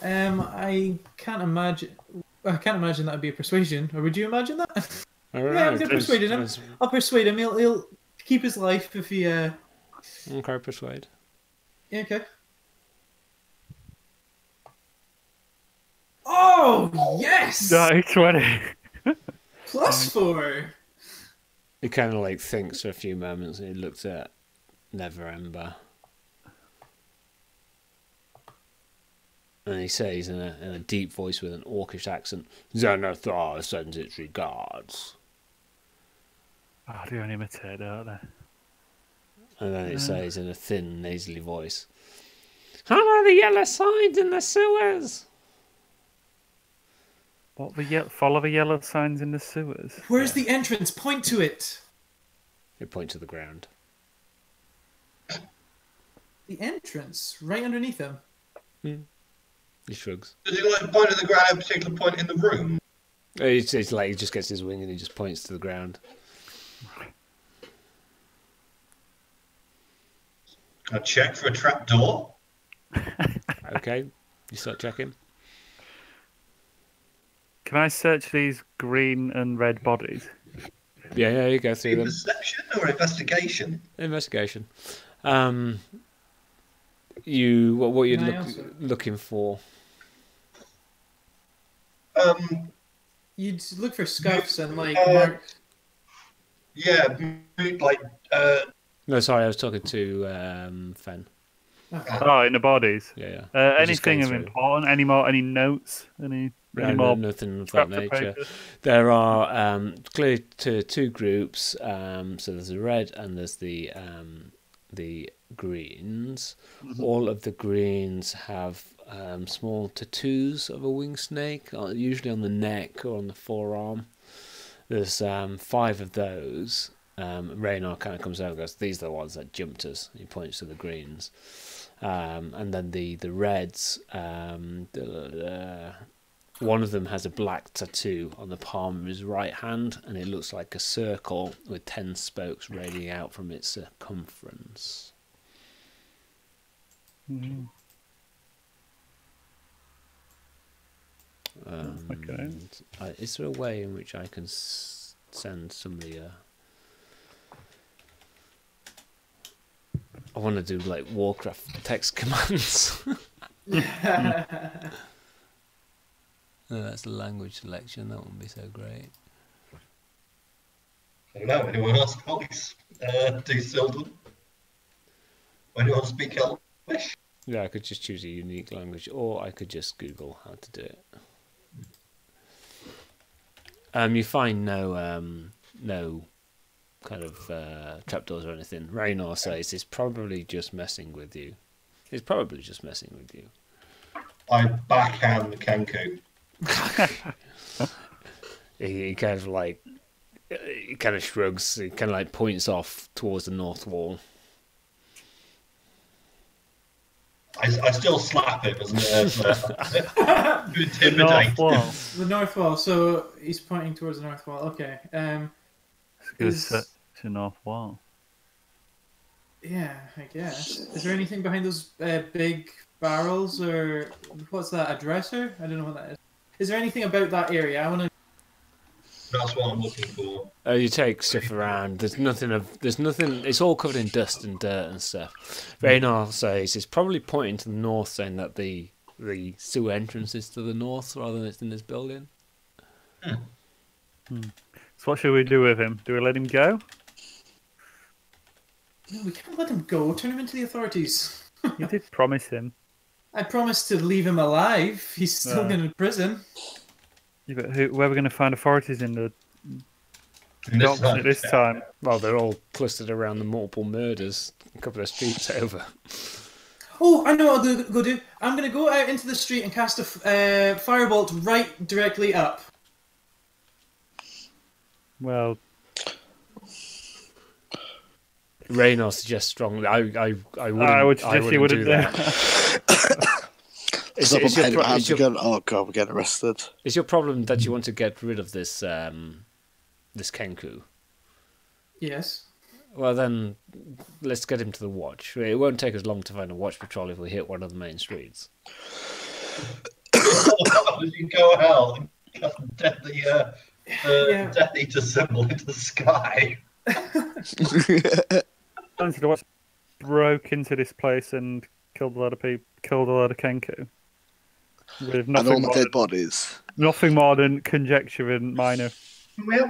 I can't imagine that would be a persuasion. Or would you imagine that? I don't Yeah, know. I'm gonna persuade him. I'll persuade him. He'll keep his life if he. Okay, persuade. Yeah, okay. Oh yes! No, 20. +4. He kind of like thinks for a few moments, and he looks at Never Ember, and he says in a deep voice with an orcish accent, "Xanathar sends its regards." Oh, they only imitate, don't they? And then it says in a thin, nasally voice, "How are the yellow signs in the sewers?" What follow the yellow signs in the sewers? Where's the entrance? Point to it. They point to the ground. The entrance, right underneath him. He shrugs. Does he like point at the ground at a particular point in the room? It's like he just gets his wing and he just points to the ground. Can I check for a trapdoor? Okay, you start checking. Can I search these green and red bodies? Yeah, you go through them. Perception or investigation? Investigation. What you're Can I also? looking for? You'd look for scuffs and like marks. Yeah, like No, sorry, I was talking to Fen. Oh, in the bodies. Yeah. Anything of important? Any notes? Any more? Nothing of that scraps of nature. paper? There are clearly two groups. So there's the red and there's the greens. All of the greens have small tattoos of a wing snake, usually on the neck or on the forearm. There's 5 of those. Raynar kind of comes over and goes, "These are the ones that jumped us." He points to the greens. And then the reds, one of them has a black tattoo on the palm of his right hand, and it looks like a circle with 10 spokes radiating out from its circumference. Okay. Is there a way in which I can send somebody a... I want to do like Warcraft text commands. No, that's the language selection. That wouldn't be so great. I don't know. Anyone else voice? Do Sildon? Anyone speak Elvish? Yeah, I could just choose a unique language, or I could just Google how to do it. You find no kind of trapdoors or anything. Raynar says it's probably just messing with you. It's probably just messing with you. I backhand the Kenku. He kind of like, he kind of shrugs. He kind of like points off towards the north wall. I still slap him as an intimidate. North wall. The north wall. So he's pointing towards the north wall. Okay. To north wall. Yeah, I guess. Is there anything behind those big barrels, or what's that? A dresser? I don't know what that is. Is there anything about that area? I want to. That's what I'm looking for. You take stuff around. There's nothing. It's all covered in dust and dirt and stuff. Raynar says it's probably pointing to the north, saying that the sewer entrance is to the north rather than it's in this building. So what should we do with him? Do we let him go? No, we can't let him go. Turn him into the authorities. You did promise him. I promised to leave him alive. He's still Right. in prison. Yeah, but where are we going to find authorities in the And docks at this time? Well, they're all clustered around the multiple murders a couple of streets over. Oh, I know what I'll go do. I'm going to go out into the street and cast a firebolt right directly up. Well, Raynar suggests strongly. I wouldn't. I would suggest you wouldn't do that. It's up my head, my hands are going, oh god, we're getting arrested. Is your problem that you want to get rid of this this Kenku? Yes. Well, then let's get him to the watch. It won't take us long to find a watch patrol if we hit one of the main streets. You go out and cast the Death Eater symbol into the sky. the watch broke into this place and killed a lot of people, killed a lot of Kenku. With And all nothing the more, dead bodies. nothing more than conjecture and minor. We have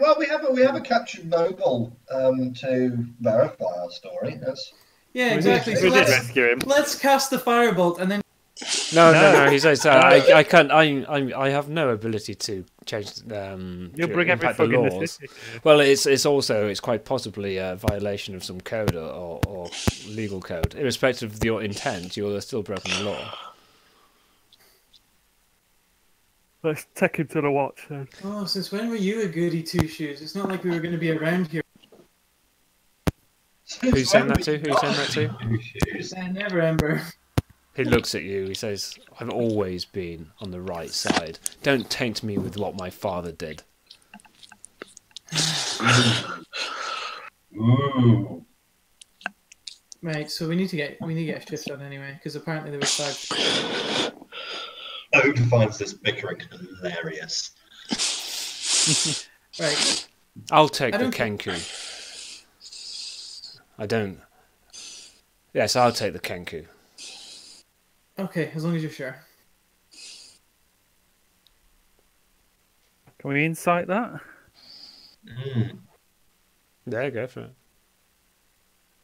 a captured noble to verify our story. That's Yeah, exactly. We So did rescue him. let's cast the firebolt and then. No. He says I can't. I have no ability to change. You'll bring every impact the fuck in the laws. city. Well, it's quite possibly a violation of some code or legal code. Irrespective of your intent, you're still broken the law. Let's take him to the watch then. Oh, since when were you a goody two shoes? It's not like we were going to be around here. Who's saying that to? I never remember. He looks at you. He says, "I've always been on the right side. Don't taint me with what my father did." Ooh. Right, so we need to get a shift done anyway, because apparently there was 5. Ode finds this bickering hilarious. Right. I'll take I the don't- Kenku. I don't. Yes, I'll take the Kenku. Okay, as long as you're sure. Can we insight that? Yeah, go for it.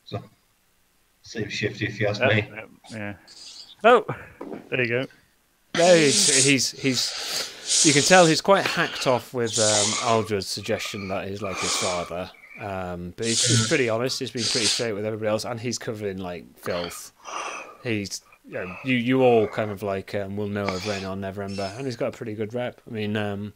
So, seems shifty if you ask me. Yeah. Oh, there you go. No, he's you can tell he's quite hacked off with Aldred's suggestion that he's like his father. But he's pretty honest. He's been pretty straight with everybody else, and he's covered in like filth. He's you all kind of like will know of Raynar Neverember, and he's got a pretty good rep. I mean,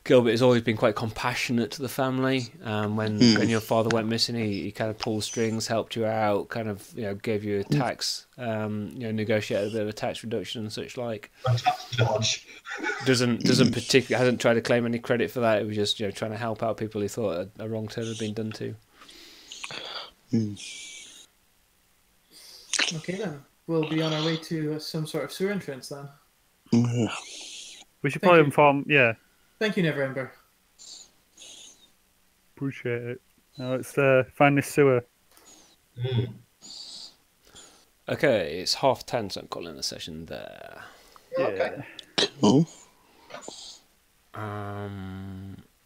Gilbert has always been quite compassionate to the family. When your father went missing, he kind of pulled strings, helped you out, kind of gave you a tax, negotiated a bit of a tax reduction and such like. A tax dodge. Doesn't particularly hasn't tried to claim any credit for that. It was just trying to help out people he thought a wrong turn had been done to. Okay then. We'll be on our way to some sort of sewer entrance then. We should probably inform. Yeah, Thank you, Neverember. appreciate it. Now let's find this sewer. Okay, it's 10:30, so I'm calling the session there. Okay. Cool.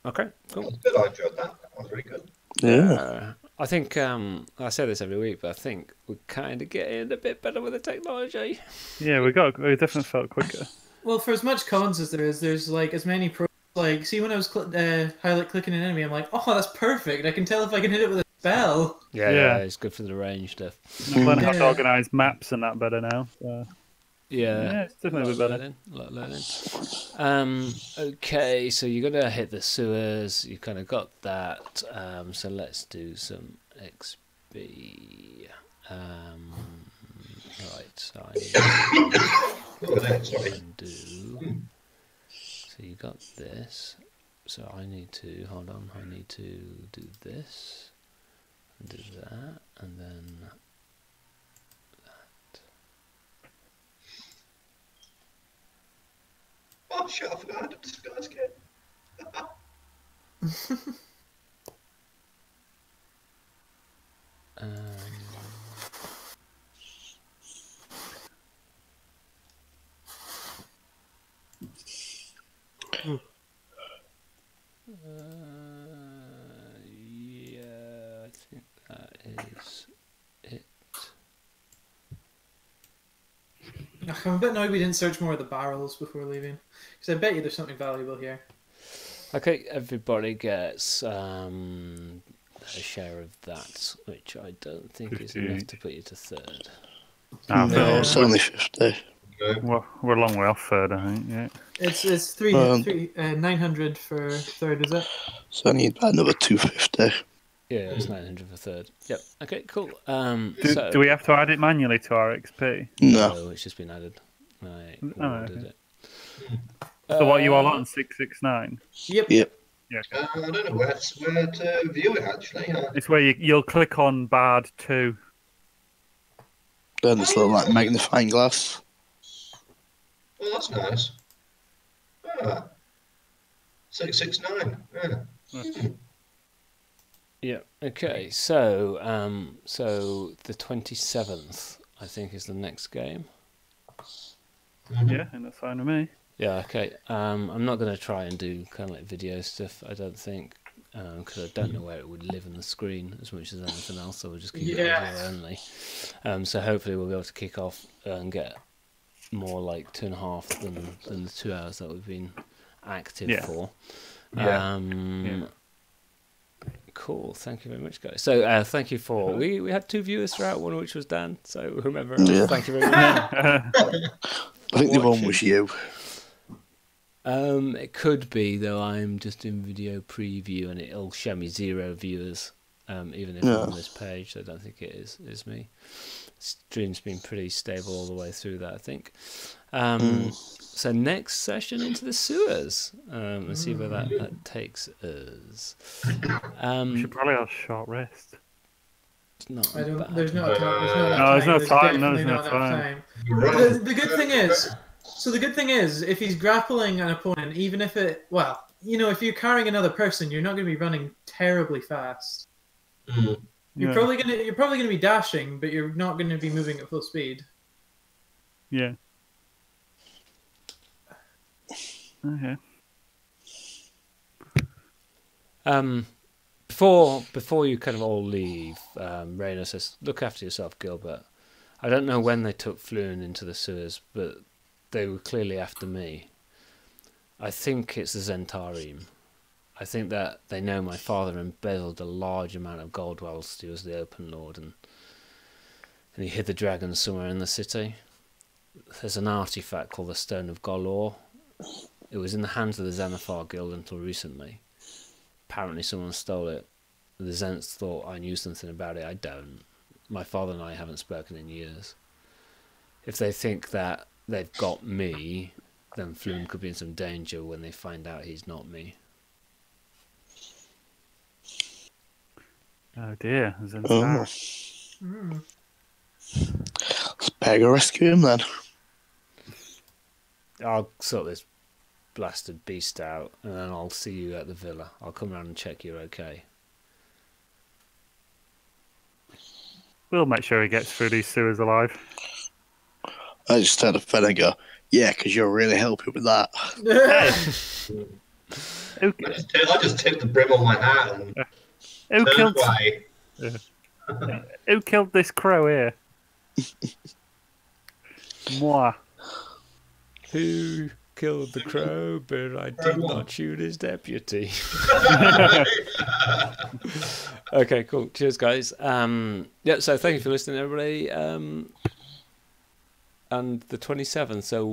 Okay, cool. That was good. I enjoyed that. That was really good. Yeah. I think I say this every week, but I think we're kind of getting a bit better with the technology. Yeah, we definitely felt quicker. Well, for as much cons as there is, there's like as many pros. Like, see when I was highlight clicking an enemy, I'm like, oh, that's perfect. I can tell if I can hit it with a spell. Yeah, it's good for the range stuff. I've learned how to Yeah. organise maps and that better now. So. Yeah, it's definitely a bit better. A lot of learning. Okay, so you're gonna hit the sewers. You kind of got that. So let's do some XP. Right, so I Sorry. can do. So you got this. So I need to hold on. I need to do this, and do that, and then. Oh shit! I forgot to disguise kit. Yeah, I think that is it. I'm a bit annoyed we didn't search more of the barrels before leaving, because I bet you there's something valuable here. Okay, everybody gets a share of that, which I don't think is 50. enough to put you to third. No, it's only 50. We're a long way off third, I think. Yeah. It's 900 for third, is it? So I need about another 250. Yeah, it's 900 for third. Yep. Okay, cool. Do we have to add it manually to our XP? No. It's just been added. I Oh, ordered okay. it. So what are you all on? 669? Yep. Yep. Yeah. I don't know where to view it actually. It's where you'll click on Bard 2. Then this little like magnifying glass. Oh, that's nice. 669. Yeah. Yeah. Okay. So, so the 27th, I think, is the next game. Yeah, and that's fine with me. Yeah. Okay. I'm not going to try and do kind of like video stuff. I don't think, because I don't know where it would live on the screen as much as anything else. So we'll just keep it audio only. So hopefully we'll be able to kick off and get more like 2.5 than the 2 hours that we've been active for. Yeah. Cool. Thank you very much, guys. So thank you for we had 2 viewers throughout, one of which was Dan. So whomever, thank you very much. I think the one was you. It could be, though. I'm just in video preview and it'll show me 0 viewers, even if I'm on this page. So I don't think it is me. Stream's been pretty stable all the way through that, I think. So next session into the sewers. Let's see where that takes us. We should probably have a short rest. It's not There's no time. There's no time. The good thing is, the good thing is, if he's grappling an opponent, even if if you're carrying another person, you're not going to be running terribly fast. You're probably gonna be dashing, but you're not going to be moving at full speed. Yeah. Okay. Before you kind of all leave, Raina says, "Look after yourself, Gilbert. I don't know when they took Floon into the sewers, but they were clearly after me. I think it's the Zentarim. I think that they know my father embezzled a large amount of gold whilst he was the Open Lord, and he hid the dragons somewhere in the city. There's an artifact called the Stone of Golor. It was in the hands of the Xanathar Guild until recently. Apparently someone stole it. The Zents thought I knew something about it. I don't. My father and I haven't spoken in years. If they think that they've got me, then Floon could be in some danger when they find out he's not me." Oh dear. Let's better go rescue him then. I'll sort this blasted beast out, and then I'll see you at the villa. I'll come around and check you're okay. We'll make sure he gets through these sewers alive. I just had a fella go, yeah, because you're really helping with that. I just tipped the brim on my hat and turned away. Who killed this crow here? Moi. Who killed the crow, but I did not shoot his deputy? Okay, cool. Cheers, guys. So thank you for listening, everybody. And the 27th, so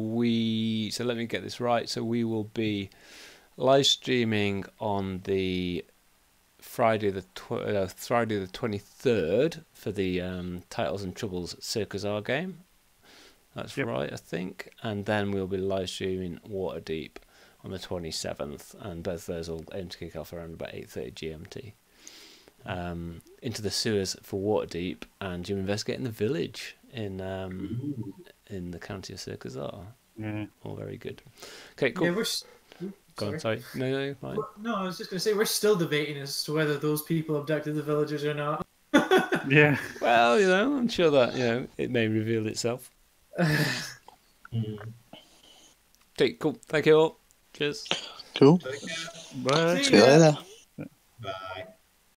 let me get this right. So we will be live streaming on the Friday the 23rd for the Titles and Troubles Circus R game. That's right, I think. And then we'll be live streaming Waterdeep on the 27th, and both those will aim to kick off around about 8:30 GMT. Into the sewers for Waterdeep, and you investigate in the village in the county of Circus R. Yeah. All very good. Okay, cool. Yeah, Go on, sorry. No, fine. No, I was just going to say we're still debating as to whether those people abducted the villagers or not. Yeah. Well, I'm sure that it may reveal itself. Okay, cool. Thank you all. Cheers. Cool. Take care. Bye. See you later. Bye.